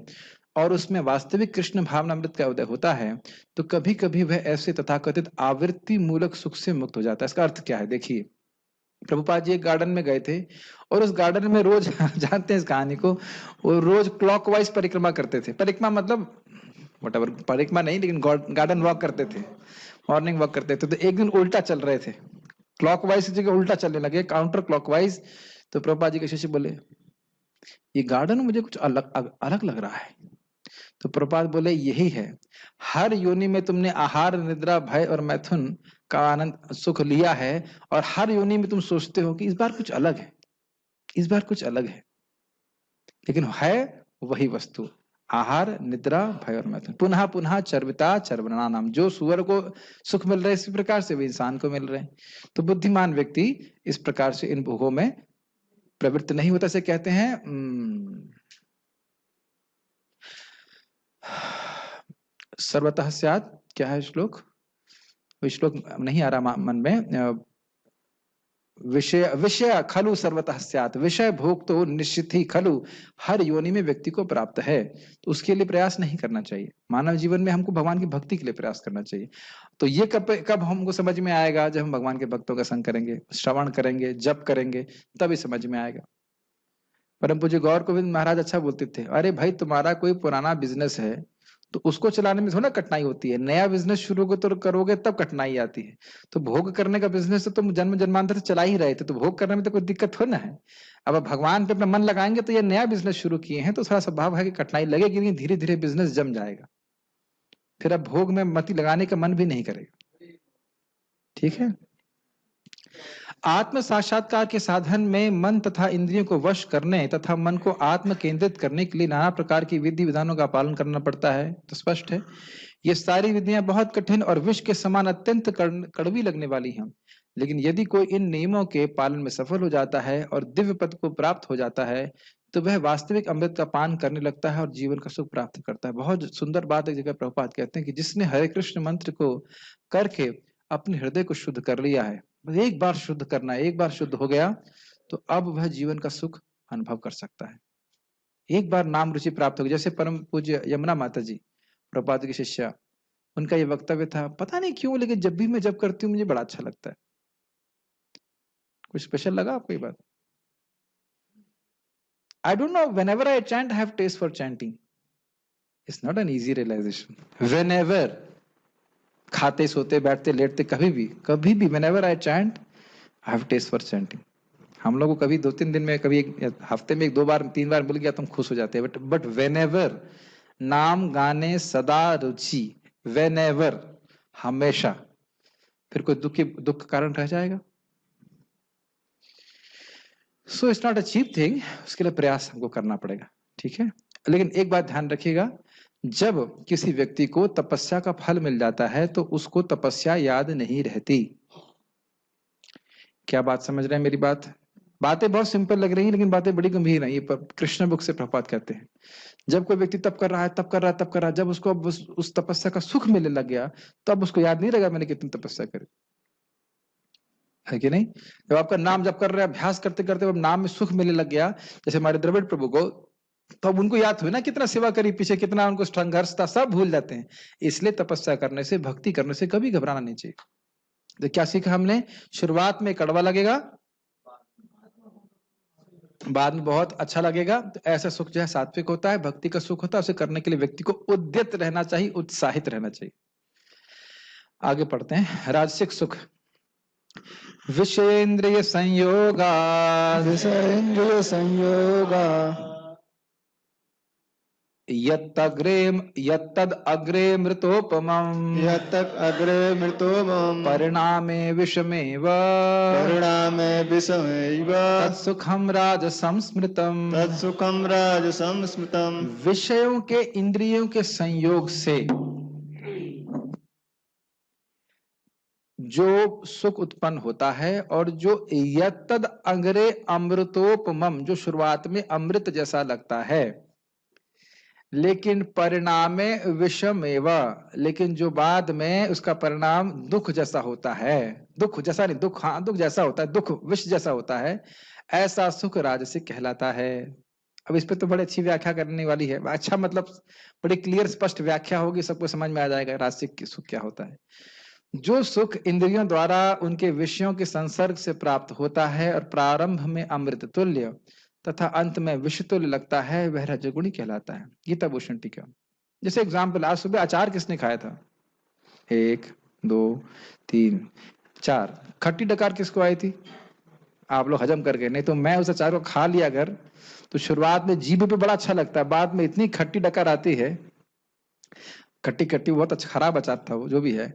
और उसमें वास्तविक कृष्ण भावनामृत का उदय होता है, तो कभी कभी वह ऐसे तथाकथित आवृत्ति मूलक सुख से मुक्त हो जाता है। इसका अर्थ क्या है? देखिए, प्रभुपाद जी एक गार्डन में गए थे और उस गार्डन में रोज जानते हैं इस कहानी को, वो रोज क्लॉकवाइज परिक्रमा करते थे। परिक्रमा मतलब व्हाटएवर, परिक्रमा नहीं लेकिन गार्डन वॉक करते थे, मॉर्निंग वॉक करते थे। तो एक दिन उल्टा चल रहे थे, क्लॉकवाइज की जगह उल्टा चलने लगे, काउंटर क्लॉकवाइज। तो प्रभुपाद जी के शिष्य बोले ये गार्डन मुझे कुछ अलग लग रहा है। तो प्रभुपाद बोले यही है, हर योनि में तुमने आहार, निद्रा, भय और मैथुन का आनंद सुख लिया है और हर योनि में तुम सोचते हो कि इस बार कुछ अलग है, इस बार कुछ अलग है, लेकिन है वही वस्तु, आहार, निद्रा, भय और मैथुन। पुनः पुनः चर्विता चर्वणा नाम, जो सुअर को सुख मिल रहे इसी प्रकार से भी इंसान को मिल रहे हैं। तो बुद्धिमान व्यक्ति इस प्रकार से इन भोगों में प्रवृत्त नहीं होता। से कहते हैं सर्वतः स्यात्, क्या है श्लोक, वो श्लोक नहीं आ रहा मन में, विषय विषय खलु सर्वतः स्यात्, विषय भोग तो निश्चित ही खलु हर योनि में व्यक्ति को प्राप्त है, तो उसके लिए प्रयास नहीं करना चाहिए। मानव जीवन में हमको भगवान की भक्ति के लिए प्रयास करना चाहिए। तो ये कब कब हमको समझ में आएगा? जब हम भगवान के भक्तों का संग करेंगे, श्रवण करेंगे, जप करेंगे, तभी समझ में आएगा। परम पूज्य गौर गोविंद महाराज अच्छा बोलते थे, अरे भाई तुम्हारा कोई पुराना बिजनेस है तो उसको चलाने में थोड़ा कठिनाई होती है, नया बिजनेस शुरू करोगे तब कठिनाई आती है। तो भोग करने का बिजनेस तो तुम जन्म जन्मांतर से चला ही रहे थे, तो भोग करने में तो कोई दिक्कत हो ना है। अब आप भगवान पे अपना मन लगाएंगे तो ये नया बिजनेस शुरू किए हैं, तो थोड़ा स्वभाव है कि कठिनाई लगेगी, लेकिन धीरे धीरे बिजनेस जम जाएगा, फिर अब भोग में मति लगाने का मन भी नहीं करेगा। ठीक है। आत्म साक्षात्कार के साधन में मन तथा इंद्रियों को वश करने तथा मन को आत्म केंद्रित करने के लिए नाना प्रकार की विधि विधानों का पालन करना पड़ता है, तो स्पष्ट है ये सारी विधियां बहुत कठिन और विष के समान अत्यंत कड़वी लगने वाली हैं। लेकिन यदि कोई इन नियमों के पालन में सफल हो जाता है और दिव्य पद को प्राप्त हो जाता है, तो वह वास्तविक अमृत का पान करने लगता है और जीवन का सुख प्राप्त करता है। बहुत सुंदर बात एक जगह प्रभुपाद कहते हैं कि जिसने हरे कृष्ण मंत्र को करके अपने हृदय को शुद्ध कर लिया है, एक बार शुद्ध करना है, एक बार शुद्ध हो गया तो अब वह जीवन का सुख अनुभव कर सकता है। एक बार नाम रुचि प्राप्त हो गई। जैसे परम पूज्य यमुना माता जी, प्रभुपाद की शिष्या, उनका ये वक्तव्य था, पता नहीं क्यों लेकिन जब भी मैं जब करती हूँ मुझे बड़ा अच्छा लगता है। कुछ स्पेशल लगा आपको ये बात? I don't know, whenever I chant, I have taste for chanting. It's not an easy realization. Whenever, खाते सोते बैठते लेटते कभी भी whenever I chant, I have taste for chanting. हम लोग को कभी 2-3 दिन में, कभी एक हफ्ते में 1-2 बार 3 बार मिल गया तो हम खुश हो जाते हैं, बट whenever, नाम गाने सदा रुचि, whenever, हमेशा, फिर कोई दुख का कारण रह जाएगा? So it's not a cheap thing, उसके लिए प्रयास हमको करना पड़ेगा। ठीक है। लेकिन एक बात ध्यान रखिएगा, जब किसी व्यक्ति को तपस्या का फल मिल जाता है तो उसको तपस्या याद नहीं रहती। क्या बात समझ रहे हैं मेरी बात? बातें बहुत सिंपल लग रही हैं लेकिन बातें बड़ी गंभीर हैं। ये कृष्ण बुक से प्रभुपाद कहते हैं, जब कोई व्यक्ति तप कर रहा है, जब उसको अब उस तपस्या का सुख मिलने लग गया तब उसको याद नहीं रहेगा मैंने कितनी तपस्या करी, है कि नहीं? जब आपका नाम जब कर रहे हैं, अभ्यास करते करते अब नाम में सुख मिलने लग गया, जैसे हमारे द्रविड़ प्रभु को, तो अब उनको याद हुई ना कितना सेवा करी, पीछे कितना उनको संघर्ष था, सब भूल जाते हैं। इसलिए तपस्या करने से, भक्ति करने से कभी घबराना नहीं चाहिए। तो क्या सीखा हमने? शुरुआत में कड़वा लगेगा, बाद में बहुत अच्छा लगेगा। तो ऐसा सुख जो है सात्विक होता है, भक्ति का सुख होता है। उसे करने के लिए व्यक्ति को उद्यत रहना चाहिए, उत्साहित रहना चाहिए। आगे पढ़ते हैं। राजसिक सुख, विषयेंद्रिय संयोगा, विषयेन्द्रिय संयोगा, यत्तद अग्रे मृतोपमम्, यत्तत् अग्रे मृतोपमम्, परिणामे विषमेव, परिणामे विषमेव, तत्सुखम राजसं स्मृतम्। तत्सुखम् राजसं स्मृतम्। विषयों के, इंद्रियों के संयोग से जो सुख उत्पन्न होता है, और जो यत्तद अग्रे अमृतोपमम्, जो शुरुआत में अमृत जैसा लगता है, लेकिन परिणामे विषमेव, लेकिन जो बाद में उसका परिणाम दुख जैसा होता है, दुख जैसा नहीं, दुख, हाँ दुख जैसा होता है, दुख विष जैसा होता है, ऐसा सुख राजसिक कहलाता है। अब इस पे तो बड़ी अच्छी व्याख्या करने वाली है, अच्छा मतलब बड़ी क्लियर स्पष्ट व्याख्या होगी, सबको समझ में आ जाएगा राजसिक सुख क्या होता है। जो सुख इंद्रियों द्वारा उनके विषयों के संसर्ग से प्राप्त होता है और प्रारंभ में अमृत तुल्य तथा अंत में विष तुल्य लगता है, वह रजोगुणी कहलाता है। गीता भूषण टीका। जैसे एग्जाम्पल, आज सुबह अचार किसने खाया था? 1 2 3 4 खट्टी डकार किसको आई थी? आप लोग हजम कर गए। नहीं तो मैं उस अचार को खा लिया अगर, तो शुरुआत में जीभ पे बड़ा अच्छा लगता है, बाद में इतनी खट्टी डकार आती है, खट्टी खट्टी, बहुत अच्छा खराब अचार था वो, जो भी है।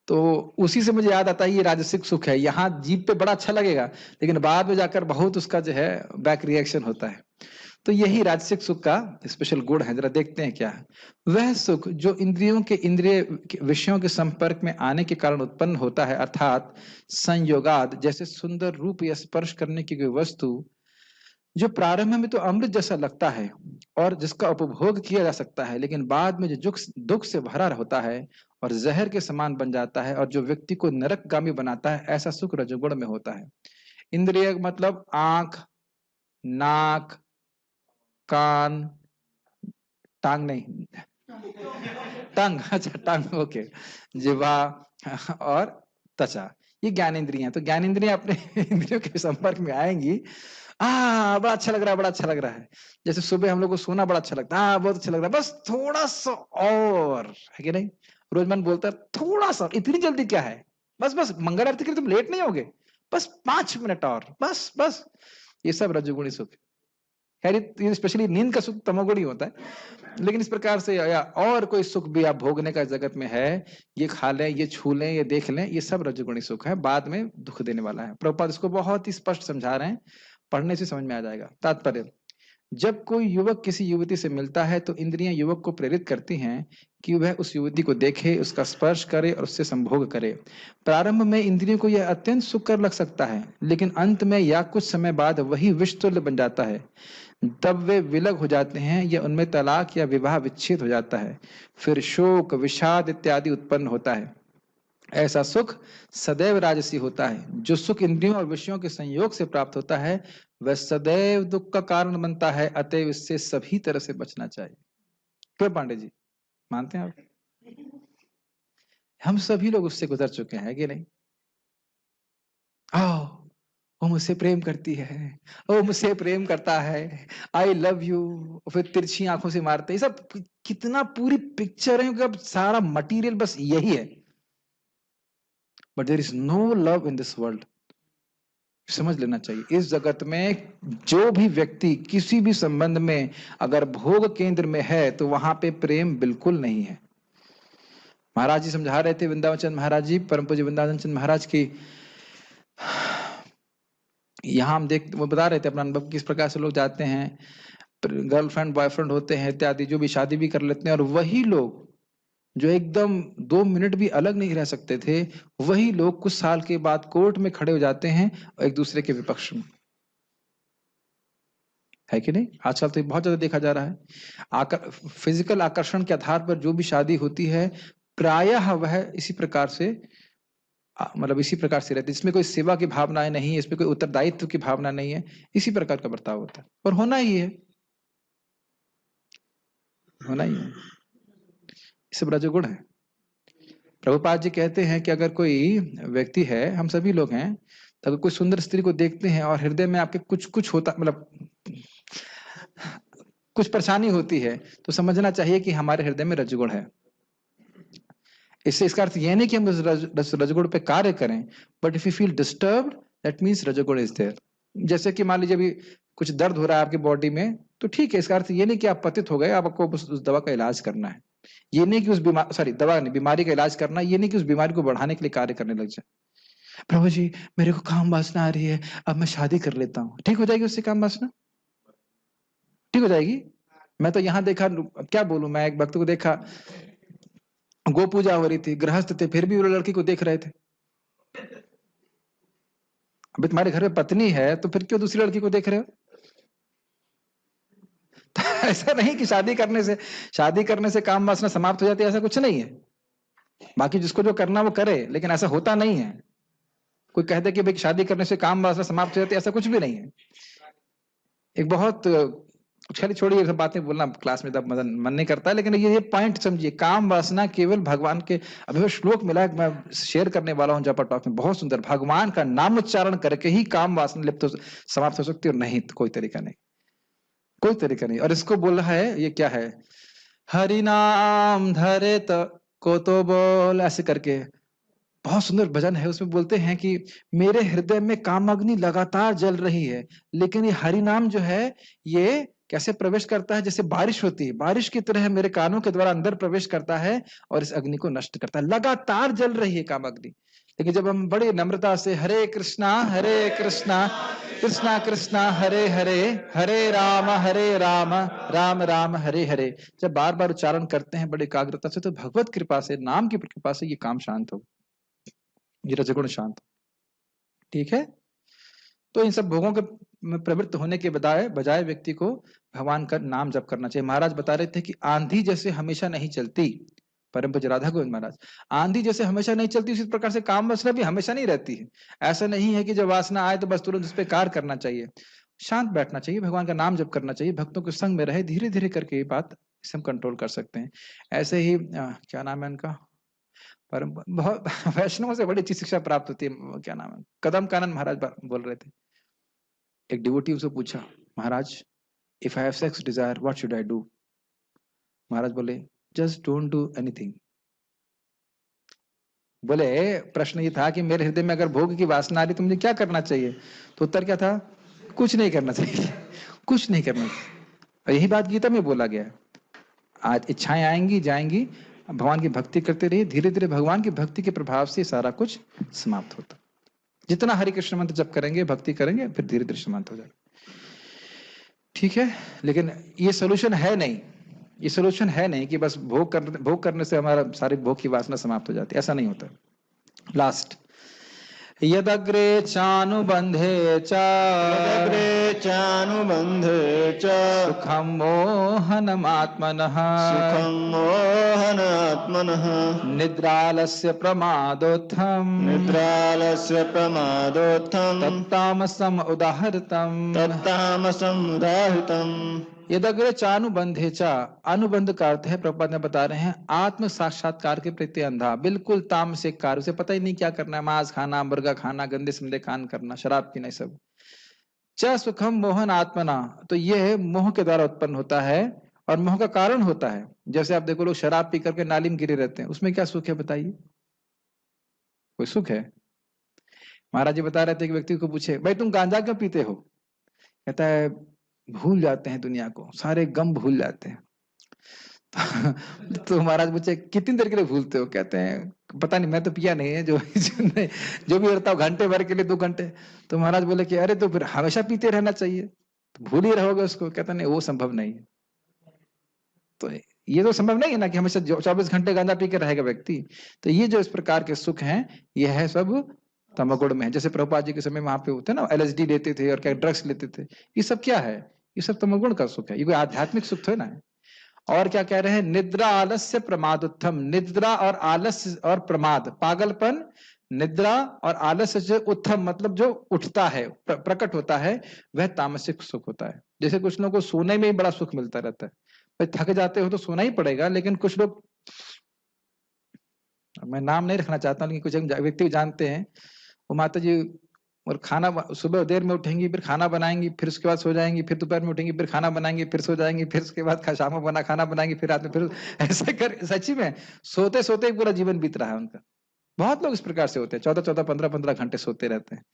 तो उसी से मुझे याद आता है ये राजसिक सुख है। यहाँ जीभ पे बड़ा अच्छा लगेगा लेकिन बाद में जाकर बहुत उसका जो है बैक रिएक्शन होता है। तो यही राजसिक सुख का स्पेशल गुण है। जरा देखते हैं क्या है वह सुख जो इंद्रियों के इंद्रिय विषयों के संपर्क में आने के कारण उत्पन्न होता है, अर्थात संयोगाद, जैसे सुंदर रूप या स्पर्श करने की कोई वस्तु जो प्रारंभ में तो अमृत जैसा लगता है और जिसका उपभोग किया जा सकता है, लेकिन बाद में जो दुख से भरा होता है और जहर के समान बन जाता है और जो व्यक्ति को नरकगामी बनाता है, ऐसा सुख रजोगुण में होता है। इंद्रिय मतलब आंख, नाक, कान, टांग नहीं, टंग, अच्छा टंग, ओके, जिह्वा और त्वचा, ये ज्ञानेंद्रियां। तो ज्ञानेंद्रियां अपने इंद्रियों के संपर्क में आएंगी, बड़ा अच्छा लग रहा है, बड़ा अच्छा लग रहा है। जैसे सुबह हम लोग को सोना बड़ा अच्छा लगता है, बहुत अच्छा लग रहा है, बस थोड़ा सा और, है कि नहीं? रोजमन बोलता है थोड़ा सा, इतनी जल्दी क्या है, बस बस मंगल आरती के लिए तुम लेट नहीं होगे, बस 5 मिनट और, बस बस। ये सब रजोगुणी सुख है। खैर ये स्पेशली नींद का सुख तमोगुणी होता है, लेकिन इस प्रकार से या और कोई सुख भी आप भोगने का जगत में है, ये खा लें, ये छू लें, ये देख लें, ये सब रजोगुणी सुख है, बाद में दुख देने वाला है। प्रभुपाद इसको बहुत ही स्पष्ट समझा रहे हैं, पढ़ने से समझ में आ जाएगा। तात्पर्य, जब कोई युवक किसी युवती से मिलता है तो इंद्रियां युवक को प्रेरित करती हैं कि वह उस युवती को देखे, उसका स्पर्श करे और उससे संभोग करे। प्रारंभ में इंद्रियों को यह अत्यंत सुखकर लग सकता है, लेकिन अंत में या कुछ समय बाद वही विषतुल्य बन जाता है। तब वे विलग हो जाते हैं या उनमें तलाक या विवाह विच्छेद हो जाता है। फिर शोक, विषाद इत्यादि उत्पन्न होता है। ऐसा सुख सदैव राजसी होता है। जो सुख इंद्रियों और विषयों के संयोग से प्राप्त होता है वह सदैव दुख का कारण बनता है, अतएव इससे सभी तरह से बचना चाहिए। क्यों पांडे जी, मानते हैं आप? हम सभी लोग उससे गुजर चुके हैं कि नहीं? आओ, वो मुझसे प्रेम करती है, वो मुझसे प्रेम करता है, आई लव यू, फिर तिरछी आंखों से मारते हैं, सब कितना पूरी पिक्चर है, अब सारा मटेरियल बस यही है। But there is no love in this world. समझ लेना चाहिए, इस जगत में जो भी व्यक्ति किसी भी संबंध में अगर भोग केंद्र में है तो वहां पे प्रेम बिल्कुल नहीं है। महाराज जी समझा रहे थे, वृंदावन चंद महाराज जी, परम पूज्य वृंदावन चंद महाराज की, यहाँ हम वो बता रहे थे अपना अनुभव, किस प्रकार से लोग जाते हैं, गर्लफ्रेंड बॉयफ्रेंड होते हैं इत्यादि, जो भी शादी भी कर लेते हैं, और वही लोग जो एकदम 2 मिनट भी अलग नहीं रह सकते थे, वही लोग कुछ साल के बाद कोर्ट में खड़े हो जाते हैं और एक दूसरे के विपक्ष में, है कि नहीं? आजकल तो बहुत ज्यादा देखा जा रहा है। फिजिकल आकर्षण के आधार पर जो भी शादी होती है प्रायः वह इसी प्रकार से मतलब इसी प्रकार से रहती है, इसमें कोई सेवा की भावनाएं नहीं है, इसमें कोई उत्तरदायित्व की भावना नहीं है, इसी प्रकार का बर्ताव होता है, और होना ही है, होना ही है। सब रजोगुण है। प्रभुपाद जी कहते हैं कि अगर कोई व्यक्ति है, हम सभी लोग हैं, तो अगर कोई सुंदर स्त्री को देखते हैं और हृदय में आपके कुछ कुछ होता, मतलब कुछ परेशानी होती है, तो समझना चाहिए कि हमारे हृदय में रजोगुण है। इसका अर्थ यह नहीं कि हम रजोगुण पे कार्य करें, but if you feel disturb that means रजोगुण इज देयर। जैसे कि मान लीजिए अभी कुछ दर्द हो रहा है आपकी बॉडी में, तो ठीक है, इसका अर्थ ये नहीं कि आप पतित हो गए, आपको उस दवा का इलाज करना है, ये नहीं कि उस दवा नहीं, बीमारी का इलाज करना, ये नहीं कि उस बीमारी को बढ़ाने के लिए कार्य करने लग जाए। प्रभु जी मेरे को काम वासना आ रही है, अब मैं शादी कर लेता हूँ, ठीक हो जाएगी उससे काम वासना? ठीक हो जाएगी। मैं तो यहाँ देखा, क्या बोलूं, मैं एक भक्त को देखा, गो पूजा हो रही थी, गृहस्थ थे, फिर भी वो लड़की को देख रहे थे। अभी तुम्हारे घर में पत्नी है तो फिर क्यों दूसरी लड़की को देख रहे हो? ऐसा नहीं कि शादी करने से काम वासना समाप्त हो जाती है, ऐसा कुछ नहीं है। बाकी जिसको जो करना वो करे, लेकिन ऐसा होता नहीं है। कोई कहते कि भाई शादी करने से काम वासना समाप्त हो जाती है, ऐसा कुछ भी नहीं है। एक बहुत, चलिए छोड़िए ये सब बातें बोलना, क्लास में तब मन नहीं करता है, लेकिन ये पॉइंट समझिए, काम वासना केवल भगवान के, अभी वो श्लोक मिला है, मैं शेयर करने वाला हूँ जपा टॉक में, बहुत सुंदर, भगवान का नाम उच्चारण करके ही काम वासना लिप्त समाप्त हो सकती है, और नहीं तो कोई तरीका नहीं, कोई तरीका नहीं। और इसको बोल रहा है, ये क्या है, हरि नाम धरे को तो बोल, ऐसे करके बहुत सुंदर भजन है, उसमें बोलते हैं कि मेरे हृदय में कामाग्नि लगातार जल रही है, लेकिन ये हरि नाम जो है ये कैसे प्रवेश करता है, जैसे बारिश होती है, बारिश की तरह मेरे कानों के द्वारा अंदर प्रवेश करता है और इस अग्नि को नष्ट करता है। लगातार जल रही है कामाग्नि, लेकिन जब हम बड़ी नम्रता से हरे कृष्णा कृष्णा कृष्णा हरे हरे, हरे राम राम राम हरे हरे, जब बार बार उच्चारण करते हैं बड़ी एकाग्रता से, तो भगवत कृपा से, नाम की कृपा से ये काम शांत हो, ये रजगुण शांत। ठीक है, तो इन सब भोगों के प्रवृत्त होने के बजाय व्यक्ति को भगवान का नाम जप करना चाहिए। महाराज बता रहे थे कि आंधी जैसे हमेशा नहीं चलती, परम पूज्य राधा गोविंद महाराज। आंधी जैसे हमेशा नहीं चलती, उसी प्रकार से काम वासना भी हमेशा नहीं रहती है। ऐसा नहीं है कि जब वासना आए तो बस तुरंत उस पर कार्य करना चाहिए, शांत बैठना चाहिए, भगवान का नाम जप करना चाहिए, भक्तों के संग में रहे, धीरे धीरे करके ये बात इसे हम कंट्रोल कर सकते हैं। ऐसे ही क्या नाम है उनका, परम बहुत वैष्णवों से बड़ी अच्छी शिक्षा प्राप्त होती है। क्या नाम है, कदम कानन महाराज बोल रहे थे। एक डिवोटी उसे पूछा, Maharaj if I have sex desire what should I do? Maharaj बोले जस्ट डोंट डू एनीथिंग। बोले प्रश्न ये था कि मेरे हृदय में अगर भोग की वासना आ रही तो मुझे क्या करना चाहिए? तो उत्तर क्या था? कुछ नहीं करना चाहिए, कुछ नहीं करना चाहिए। और यही बात गीता में बोला गया है। आज इच्छाएं आएंगी जाएंगी, भगवान की भक्ति करते रहिए, धीरे धीरे भगवान की भक्ति के प्रभाव से सारा कुछ समाप्त होता। जितना हरि कृष्ण मंत्र जप करेंगे, भक्ति करेंगे, फिर धीरे धीरे समाप्त हो जाएगा। ठीक है, लेकिन ये सोल्यूशन है नहीं, ये सोल्यूशन है नहीं कि बस भोग करने से हमारा सारी भोग की वासना समाप्त हो जाती है, ऐसा नहीं होता। लास्ट, यदग्रे चानुबंधे यदग्रे चानुबंधे च सुखम मोहनमात्मनः सुखं मोहनात्मनः निद्रालस्य प्रमादोत्थम निद्रालस्य प्रमादोत्थं तत्तामसम उदाहृतम। तत्तामसं उदाहृतम्। यदग्रे चानुबंधे चा, अनुबंध का अर्थ है, प्रभुपाद ने बता रहे हैं, आत्म साक्षात्कार के प्रति अंधा, बिल्कुल तामसिक कार्य, उसे पता ही नहीं क्या करना है, मांस खाना, मुर्गा खाना, गंदे संदे खान करना, शराब पीना, सब। च सुखम मोहन आत्मना, तो यह मोह के द्वारा उत्पन्न होता है और मोह का कारण होता है। जैसे आप देखो लोग शराब पी करके नाली में गिरे रहते हैं, उसमें क्या सुख है बताइए? कोई सुख है? महाराज जी बता रहे थे कि व्यक्ति को पूछे, भाई तुम गांजा क्यों पीते हो? कहता है भूल जाते हैं दुनिया को, सारे गम भूल जाते हैं। तो महाराज पूछे कितनी देर के लिए भूलते हो? कहते हैं पता नहीं, मैं तो पिया नहीं है, जो भी रहता हूँ घंटे भर के लिए, 2 घंटे। तो महाराज बोले कि अरे तो फिर हमेशा पीते रहना चाहिए, तो भूल ही रहोगे उसको। कहता नहीं, वो संभव नहीं है। तो ये तो संभव नहीं है ना कि हमेशा 24 घंटे गांजा पी के रहेगा व्यक्ति। तो ये जो इस प्रकार के सुख हैं, ये है सब तमोगुण में है। जैसे प्रभुपाद जी के समय में वहां पे होते ना, LSD लेते थे और क्या ड्रग्स लेते थे, ये सब क्या है? ये सब तमोगुण का सुख है, ये कोई आध्यात्मिक सुख थोड़ा ना है। और क्या कह रहे हैं? निद्रा आलस्य प्रमादोत्थम, निद्रा और आलस्य और प्रमाद, पागलपन, निद्रा और आलस्य से उत्थम मतलब जो उठता है, प्रकट होता है, वह तामसिक सुख होता है। जैसे कुछ लोगों को सोने में ही बड़ा सुख मिलता रहता है, भाई थक जाते हो तो सोना ही पड़ेगा, लेकिन कुछ लोग, मैं नाम नहीं रखना चाहता, लेकिन कुछ व्यक्ति जानते हैं, वो माता जी और खाना सुबह देर में उठेंगी, फिर खाना बनाएंगी, फिर उसके बाद सो जाएंगी, फिर दोपहर में उठेंगी, फिर खाना बनाएंगी, फिर सो जाएंगी, फिर उसके बाद शाम में खाना बनाएंगी, फिर रात में, फिर ऐसे कर, सच्ची में सोते सोते ही पूरा जीवन बीत रहा है उनका। बहुत लोग इस प्रकार से होते हैं, 14-14, 15-15 घंटे सोते रहते हैं।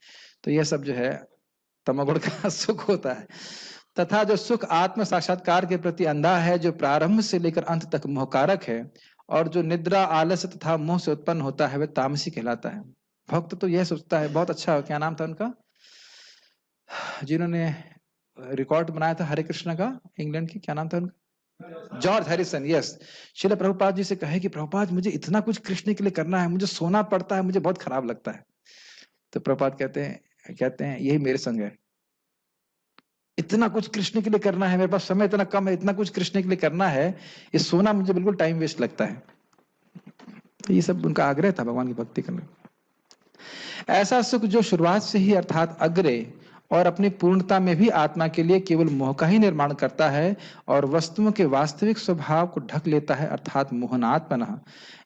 तो यह सब जो है तमोगुण का सुख होता है। तथा जो सुख आत्म साक्षात्कार के प्रति अंधा है, जो प्रारंभ से लेकर अंत तक मोहकारक है, और जो निद्रा आलस्य तथा मोह से उत्पन्न होता है, वह तामसी कहलाता है। भक्त तो यह सोचता है, बहुत अच्छा, क्या नाम था उनका जिन्होंने रिकॉर्ड बनाया था हरे कृष्ण का, इंग्लैंड की, क्या नाम था उनका? George Harrison. Yes, Srila Prabhupada ji से कहे कि प्रभुपाद मुझे इतना कुछ कृष्ण के लिए करना है, मुझे सोना पड़ता है, मुझे बहुत खराब लगता है। तो प्रभुपाद कहते हैं यही मेरे संग है, इतना कुछ कृष्ण के लिए करना है, मेरे पास समय इतना कम है, इतना कुछ कृष्ण के लिए करना है, ये सोना मुझे बिल्कुल टाइम वेस्ट लगता है। तो ये सब उनका आग्रह था भगवान की भक्ति करने। ऐसा सुख जो शुरुआत से ही अर्थात अग्रे और अपनी पूर्णता में भी आत्मा के लिए केवल मोह का ही निर्माण करता है और वस्तुओं के वास्तविक स्वभाव को ढक लेता है, अर्थात मोहनात्मनः।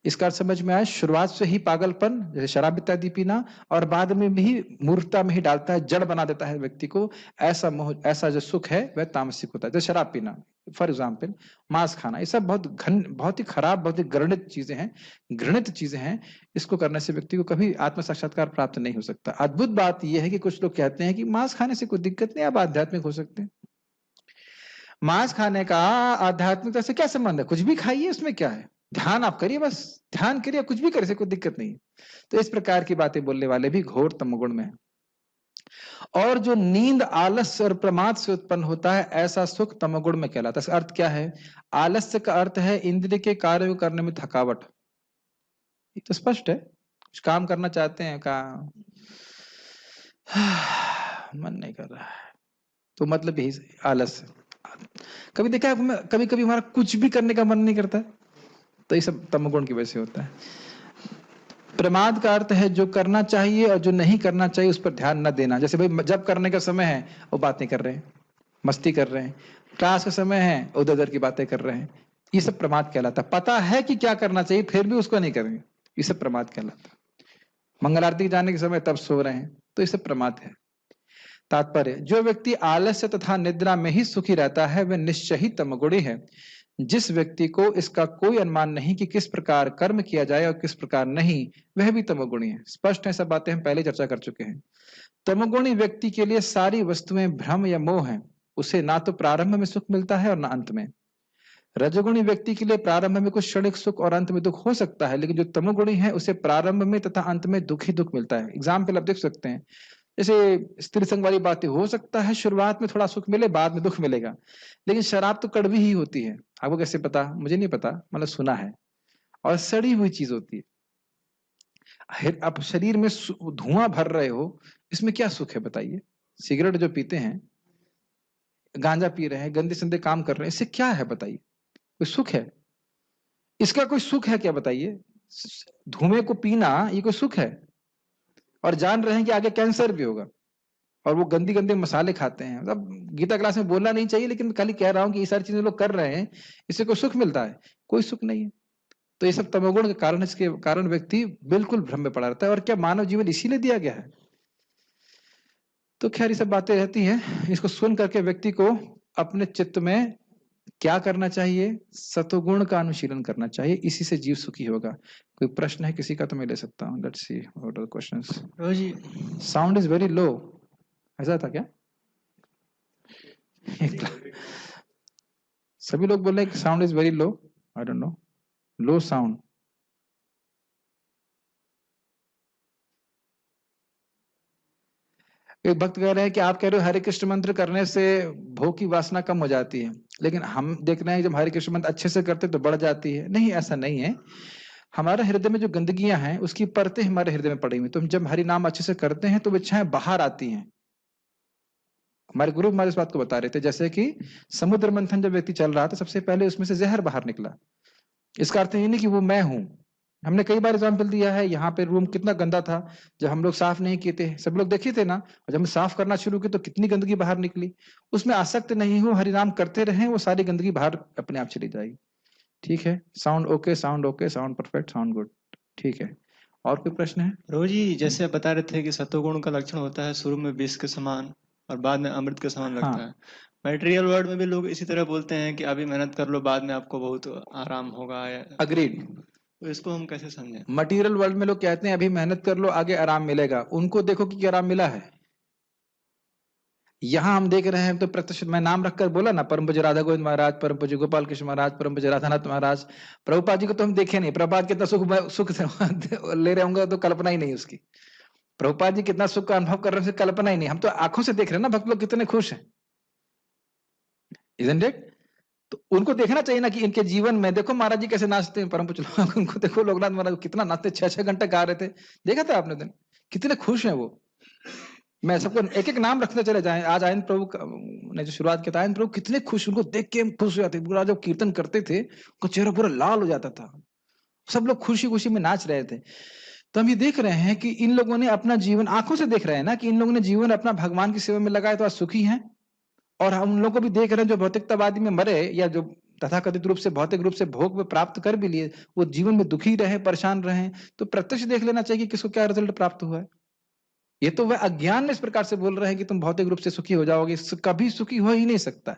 इसका समझ में आया, शुरुआत से ही पागलपन, जैसे शराब इत्यादि पीना, और बाद में भी मूर्खता में ही डालता है, जड़ बना देता है व्यक्ति को। ऐसा मोह, ऐसा जो सुख है वह तामसिक होता है। जैसे शराब पीना, फॉर एग्जाम्पल मांस खाना, ये सब बहुत ही खराब, बहुत ही घृणित चीजें हैं। इसको करने से व्यक्ति को कभी आत्म साक्षात्कार प्राप्त नहीं हो सकता। अद्भुत बात यह है कि कुछ लोग कहते हैं कि मांस खाने से कोई दिक्कत नहीं, आप आध्यात्मिक हो सकते हैं। मांस खाने का आध्यात्मिकता से क्या संबंध है? कुछ भी खाइए, उसमें क्या है? ध्यान आप करिए, बस ध्यान करिए, कुछ भी करे से कोई दिक्कत नहीं। तो इस प्रकार की बातें बोलने वाले भी घोर तमोगुण में है। और जो नींद, आलस्य और प्रमाद से उत्पन्न होता है, ऐसा सुख तमोगुण में कहलाता है। इसका अर्थ क्या है? आलस्य का अर्थ है इंद्रिय के कार्य को करने में थकावट। ये तो स्पष्ट है, कुछ काम करना चाहते हैं, का मन नहीं कर रहा है, तो मतलब यही आलस्य। कभी देखा है, कभी कभी हमारा कुछ भी करने का मन नहीं करता है, तो ये सब तमोगुण की वजह से होता है। प्रमाद का अर्थ है जो करना चाहिए और जो नहीं करना चाहिए उस पर ध्यान न देना। जैसे भाई जब करने का समय है वो बात नहीं कर रहे हैं, मस्ती कर रहे हैं, क्लास का समय है उधर उधर की बातें कर रहे हैं, ये सब प्रमाद कहलाता है। पता है कि क्या करना चाहिए फिर भी उसको नहीं करेंगे, ये सब प्रमाद कहलाता है। मंगल आरती जाने के समय तब सो रहे हैं, तो ये सब प्रमाद है। तात्पर्य, जो व्यक्ति आलस्य तथा निद्रा में ही सुखी रहता है वह निश्चय ही तमोगुणी है। जिस व्यक्ति को इसका कोई अनुमान नहीं कि किस प्रकार कर्म किया जाए और किस प्रकार नहीं, वह भी तमोगुणी है। स्पष्ट है, सब बातें हम पहले चर्चा कर चुके हैं। तमोगुणी व्यक्ति के लिए सारी वस्तुएं भ्रम या मोह है, उसे ना तो प्रारंभ में सुख मिलता है और ना अंत में। रजोगुणी व्यक्ति के लिए प्रारंभ में कुछ क्षणिक सुख और अंत में दुख हो सकता है, लेकिन जो तमोगुणी है उसे प्रारंभ में तथा अंत में दुख ही दुख मिलता है। एग्जाम्पल आप देख सकते हैं, जैसे स्त्री संग वाली बातें, हो सकता है शुरुआत में थोड़ा सुख मिले, बाद में दुख मिलेगा, लेकिन शराब तो कड़वी ही होती है। आपको कैसे पता? मुझे नहीं पता, मतलब सुना है। और सड़ी हुई चीज होती है। आप शरीर में धुआं भर रहे हो, इसमें क्या सुख है बताइए? सिगरेट जो पीते हैं, गांजा पी रहे हैं, गंदे संदे काम कर रहे हैं, इससे क्या है बताइए? कोई सुख है? इसका कोई सुख है क्या बताइए? धुएं को पीना ये कोई सुख है? और जान रहे हैं कि आगे कैंसर भी होगा, और वो गंदी गंदे मसाले खाते हैं। मतलब गीता क्लास में बोलना नहीं चाहिए, लेकिन खाली कह रहा हूं कि ये सारी चीजें लोग कर रहे हैं, इससे कोई सुख मिलता है? कोई सुख नहीं है। तो ये सब तमोगुण के कारण, इसके कारण व्यक्ति बिल्कुल भ्रम में पड़ा रहता है। और क्या मानव जीवन इसीलिए दिया गया है? तो खैर ये सब बातें रहती हैं। इसको सुन करके व्यक्ति को अपने चित्त में क्या करना चाहिए? सतोगुण का अनुशीलन करना चाहिए, इसी से जीव सुखी होगा। कोई प्रश्न है किसी का तो मैं ले सकता हूँ। Let's see what are the questions. जी साउंड इज वेरी लो, ऐसा था क्या? सभी लोग बोल रहे हैं कि sound is very low. I don't know, low sound. एक भक्त कह रहे हैं कि आप कह रहे हो हरे कृष्ण मंत्र करने से भोग की वासना कम हो जाती है, लेकिन हम देख रहे हैं जब हरे कृष्ण मंत्र अच्छे से करते तो बढ़ जाती है। नहीं, ऐसा नहीं है। हमारे हृदय में जो गंदगियां हैं उसकी परतें हमारे हृदय में पड़ी हुई, तो हम जब हरि नाम अच्छे से करते हैं तो वो इच्छाएं बाहर आती हैं। हमारे गुरु हमारे इस बात को बता रहे थे, जैसे कि समुद्र मंथन जब व्यक्ति चल रहा था, सबसे पहले उसमें से जहर बाहर निकला। इसका अर्थ ये नहीं कि वो मैं हूं। हमने कई बार एग्जाम्पल दिया है, यहाँ पे रूम कितना गंदा था, जब हम लोग साफ नहीं किए थे, सब लोग देखे थे ना, और जब हम साफ करना शुरू किए तो कितनी गंदगी बाहर निकली। उसमें आसक्त नहीं हो, हरिनाम करते रहें, वो सारी गंदगी बाहर अपने आप चली जाएगी। ठीक है, sound okay, sound okay, sound perfect, sound good. ठीक है, और कोई प्रश्न है? प्रभु जी, जैसे आप बता रहे थे कि सतोगुण का लक्षण होता है शुरू में विष के समान और बाद में अमृत के समान लगता है। मटेरियल वर्ल्ड में भी लोग इसी तरह बोलते हैं कि अभी मेहनत कर लो, बाद में आपको बहुत आराम होगा। अग्रीड। तो इसको हम कैसे समझें? मटेरियल वर्ल्ड में लोग कहते हैं अभी मेहनत कर लो, आगे आराम मिलेगा। उनको देखो कि क्या आराम मिला है। यहाँ हम देख रहे हैं तो प्रत्यक्ष, मैं नाम रखकर बोला ना, परम पूज्य राधा गोविंद महाराज, परम पूज्य गोपाल कृष्ण महाराज, परम पूज्य राधानाथ महाराज। प्रभुपाद जी को तो हम देखे नहीं, प्रभुपाद कितना सुख ले रहे होंगे तो कल्पना ही नहीं उसकी। प्रभुपाद जी कितना सुख का अनुभव कर रहे हैं, कल्पना ही नहीं। हम तो आंखों से देख रहे हैं ना, भक्त लोग कितने खुश हैं। Isn't it? तो उनको देखना चाहिए ना कि इनके जीवन में देखो महाराज जी कैसे नाचते हैं, परम पूज्य लोग। उनको देखो लोकनाथ महाराज कितना नाचते, 6-6 घंटे गा रहे थे, देखा था आपने दिन, कितने खुश हैं वो। मैं सबको एक एक नाम रखते चले जाएं। आज आयन प्रभु ने जो शुरुआत किया था, आयन प्रभु कितने खुश, उनको देख के हम खुश हो जाते। पूरा जब कीर्तन करते थे उनका चेहरा पूरा लाल हो जाता था, सब लोग खुशी खुशी में नाच रहे थे। तो हम ये देख रहे हैं कि इन लोगों ने अपना जीवन आंखों से देख रहे हैं ना, कि इन लोगों ने जीवन अपना भगवान की सेवा में लगाया तो आज सुखी हैं। और हम उन लोगों को भी देख रहे हैं जो भौतिकतावादी में मरे, या जो तथाकथित रूप से भौतिक रूप से भोग में प्राप्त कर भी लिए, वो जीवन में दुखी रहे, परेशान रहे। तो प्रत्यक्ष देख लेना चाहिए कि किसको क्या रिजल्ट प्राप्त हुआ है। ये तो वह अज्ञान में इस प्रकार से बोल रहे हैं कि तुम भौतिक रूप से सुखी हो जाओगे, कभी सुखी हो ही नहीं सकता।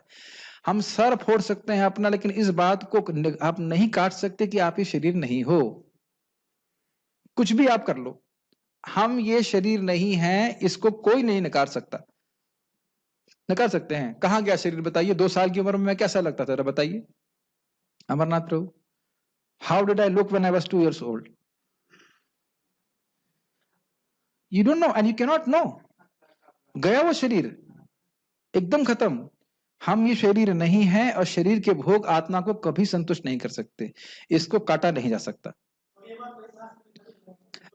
हम सर फोड़ सकते हैं अपना, लेकिन इस बात को आप नहीं काट सकते कि आप ये शरीर नहीं हो। कुछ भी आप कर लो, हम ये शरीर नहीं है, इसको कोई नहीं नकार सकता। नकार सकते हैं? कहाँ गया शरीर बताइए? 2 साल की उम्र में मैं कैसा लगता था बताइए Amarnath Prabhu? How did I look when I was 2 years old? You don't know and you cannot know. गया वो शरीर, एकदम खत्म। हम ये शरीर नहीं है, और शरीर के भोग आत्मा को कभी संतुष्ट नहीं कर सकते, इसको काटा नहीं जा सकता।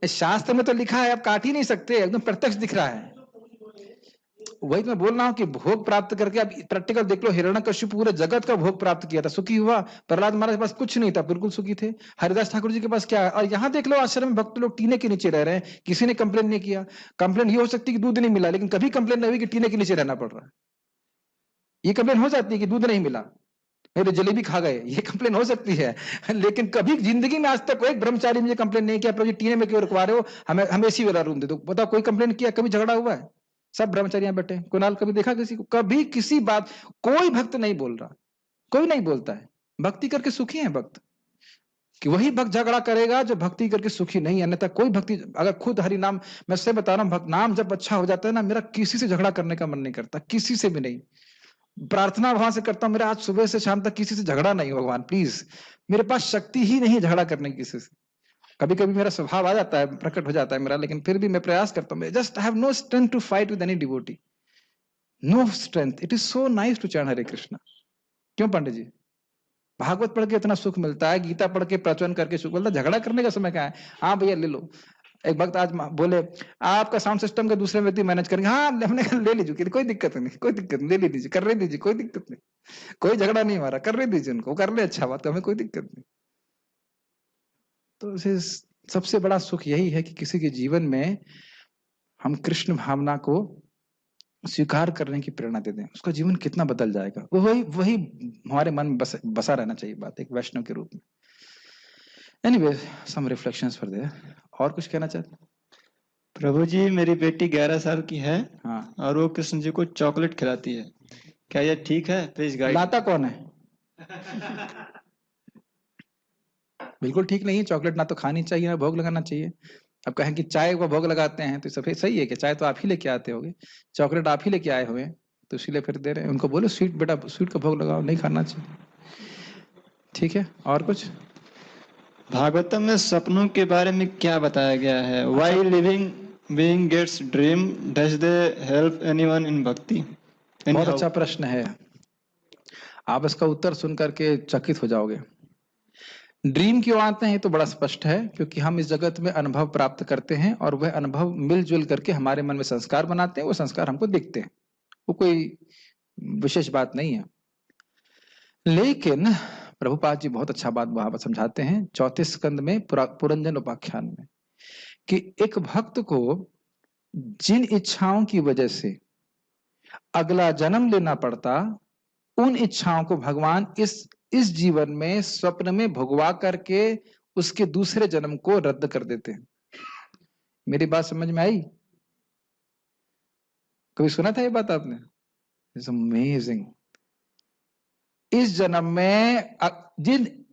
शास्त्र में तो लिखा है, आप काट ही नहीं सकते, एकदम प्रत्यक्ष दिख रहा है। वही मैं बोल रहा हूँ कि भोग प्राप्त करके, अब प्रैक्टिकल देख लो, हिरण्यकश्यप पूरे जगत का भोग प्राप्त किया था, सुखी हुआ। प्रहलाद महाराज के पास कुछ नहीं था, बिल्कुल सुखी थे। हरिदास ठाकुर जी के पास क्या है? और यहाँ देख लो, आश्रम में भक्त लोग टीने के नीचे रह रहे हैं, किसी ने कंप्लेन नहीं किया। कंप्लेन ये हो सकती है कि दूध नहीं मिला, लेकिन कभी कंप्लेन नहीं हुई कि टीने के नीचे रहना पड़ रहा है। ये कंप्लेन हो जाती है कि दूध नहीं मिला, मेरे जलेबी खा गए, ये कंप्लेन हो सकती है। लेकिन कभी जिंदगी में आज तक कोई ब्रह्मचारी मुझे कंप्लेन नहीं किया, प्रभु जी टीने में क्यों रखवा रहे हो, हमें एसी वाला रूम दे दो। बताओ, कोई कंप्लेन किया? कभी झगड़ा हुआ है? सब ब्रह्मचारी यहाँ बैठे। कुणाल कभी देखा किसी को? कभी किसी बात कोई भक्त नहीं बोल रहा, कोई नहीं बोलता है। भक्ति करके सुखी है भक्त, कि वही भक्त झगड़ा करेगा जो भक्ति करके सुखी नहीं है। अन्यथा कोई भक्ति, अगर खुद हरि नाम, मैं से बता रहा हूँ, भक्त नाम जब अच्छा हो जाता है ना, मेरा किसी से झगड़ा करने का मन नहीं करता, किसी से भी नहीं। प्रार्थना भगवान से करता हूं, मेरा आज सुबह से शाम तक किसी से झगड़ा नहीं हो, भगवान प्लीज। मेरे पास शक्ति ही नहीं झगड़ा करने की किसी से। कभी कभी मेरा स्वभाव आ जाता है, प्रकट हो जाता है मेरा, लेकिन फिर भी मैं प्रयास करता हूँ। Just I have no strength to fight with any devotee, no strength. It is so nice to chant Hare Krishna. क्यों पंडित जी? भागवत पढ़ के इतना सुख मिलता है, गीता पढ़ के प्रवचन करके सुख मिलता है, झगड़ा करने का समय क्या है? हाँ भैया ले लो। एक वक्त आज बोले आपका साउंड सिस्टम के दूसरे व्यक्ति मैनेज करेंगे। हाँ हमने कहा ले लीजिए, कोई दिक्कत नहीं, कोई दिक्कत नहीं, ले लीजिए, कर रहे दीजिए, कोई दिक्कत नहीं, कोई झगड़ा नहीं हमारा, कर रहे दीजिए उनको, कर ले, अच्छा बात, हमें कोई दिक्कत नहीं। तो इसे सबसे बड़ा सुख यही है कि किसी के जीवन में हम कृष्ण भावना को स्वीकार करने की प्रेरणा दे दें, उसका जीवन कितना बदल जाएगा। वही हमारे मन में बसा रहना चाहिए बात, एक वैष्णव के रूप में। Anyway, some reflections for there. और कुछ कहना चाहते? प्रभु जी, मेरी बेटी 11 साल की है। हाँ। और वो कृष्ण जी को चॉकलेट खिलाती है, क्या यह ठीक है? Please guide. लाता कौन है? बिल्कुल ठीक नहीं है। चॉकलेट ना तो खानी चाहिए ना भोग लगाना चाहिए। अब कहें कि चाय को भोग लगाते हैं तो सफेद सही है कि चाय तो आप ही लेके आते होगे, चॉकलेट आप ही लेके आए हुए, तो इसीलिए फिर दे रहे हैं। उनको बोलो स्वीट, बेटा स्वीट का भोग लगाओ, नहीं खाना चाहिए। ठीक है, और कुछ? भागवतम में सपनों के बारे में क्या बताया गया है? Why living being gets dream, does they help anyone in bhakti? बहुत अच्छा प्रश्न है, आप इसका उत्तर सुन करके चकित हो जाओगे। ड्रीम क्यों आते हैं तो बड़ा स्पष्ट है, क्योंकि हम इस जगत में अनुभव प्राप्त करते हैं और वह अनुभव मिलजुल करके हमारे मन में संस्कार बनाते हैं, वो संस्कार हमको दिखते हैं, वो कोई विशेष बात नहीं है। लेकिन प्रभुपाद जी बहुत अच्छा बात वहां पर समझाते हैं 4थे स्कंद में पुरंजन उपाख्यान में, कि एक भक्त को जिन इच्छाओं की वजह से अगला जन्म लेना पड़ता, उन इच्छाओं को भगवान इस जीवन में स्वप्न में भुगवा करके उसके दूसरे जन्म को रद्द कर देते हैं। मेरी बात समझ में आई? कभी सुना था ये बात आपने? It's amazing. इस जन्म में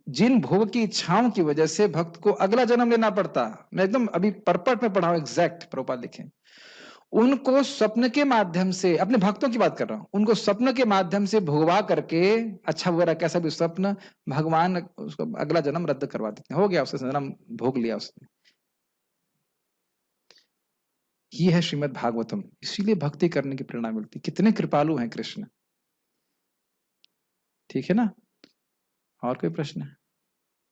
जिन भोग की इच्छाओं की वजह से भक्त को अगला जन्म लेना पड़ता, मैं एकदम अभी परपट में पढ़ा हूं, एग्जैक्ट प्रभुपाद लिखे, उनको स्वप्न के माध्यम से, अपने भक्तों की बात कर रहा हूं, उनको स्वप्न के माध्यम से भुगवा करके, अच्छा वगैरह कैसा भी स्वप्न, भगवान उसको अगला जन्म रद्द करवा देते हैं। हो गया, उसने जन्म भोग लिया उसने। ये है श्रीमद् भागवतम, इसीलिए भक्ति करने की प्रेरणा मिलती। कितने कृपालु हैं कृष्ण। ठीक है ना? और कोई प्रश्न है?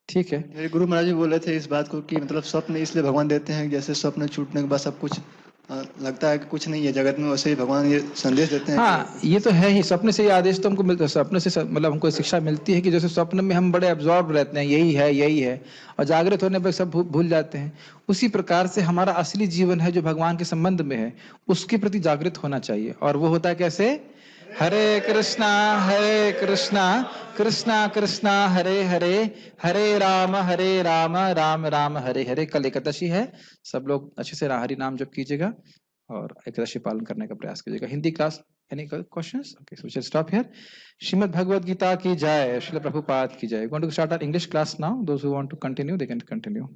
ठीक है। मेरे गुरु महाराज जी बोले थे इस बात को कि मतलब स्वप्न इसलिए भगवान देते हैं, जैसे स्वप्न छूटने के बाद सब कुछ लगता है कि कुछ नहीं है जगत में, वैसे ही भगवान ये संदेश देते हैं। हाँ, ये तो है ही। सपने से ये आदेश तो हमको मिलता है, सपने से मतलब हमको शिक्षा मिलती है कि जैसे स्वप्न में हम बड़े एब्जॉर्ब रहते हैं, यही है यही है, और जागृत होने पर सब भूल जाते हैं। उसी प्रकार से हमारा असली जीवन है जो भगवान के संबंध में है, उसके प्रति जागृत होना चाहिए। और वो होता है कैसे? हरे कृष्णा कृष्णा कृष्णा हरे हरे, हरे राम राम राम हरे हरे। कल एकादशी है, सब लोग अच्छे से हरि नाम जप कीजिएगा और एकादशी पालन करने का प्रयास कीजिएगा। Hindi class, any questions? Okay, so we will stop here. Shrimad Bhagavad Gita की जय, श्रील प्रभुपाद की जय। We want to start our English class now. Those who want to continue, they can continue.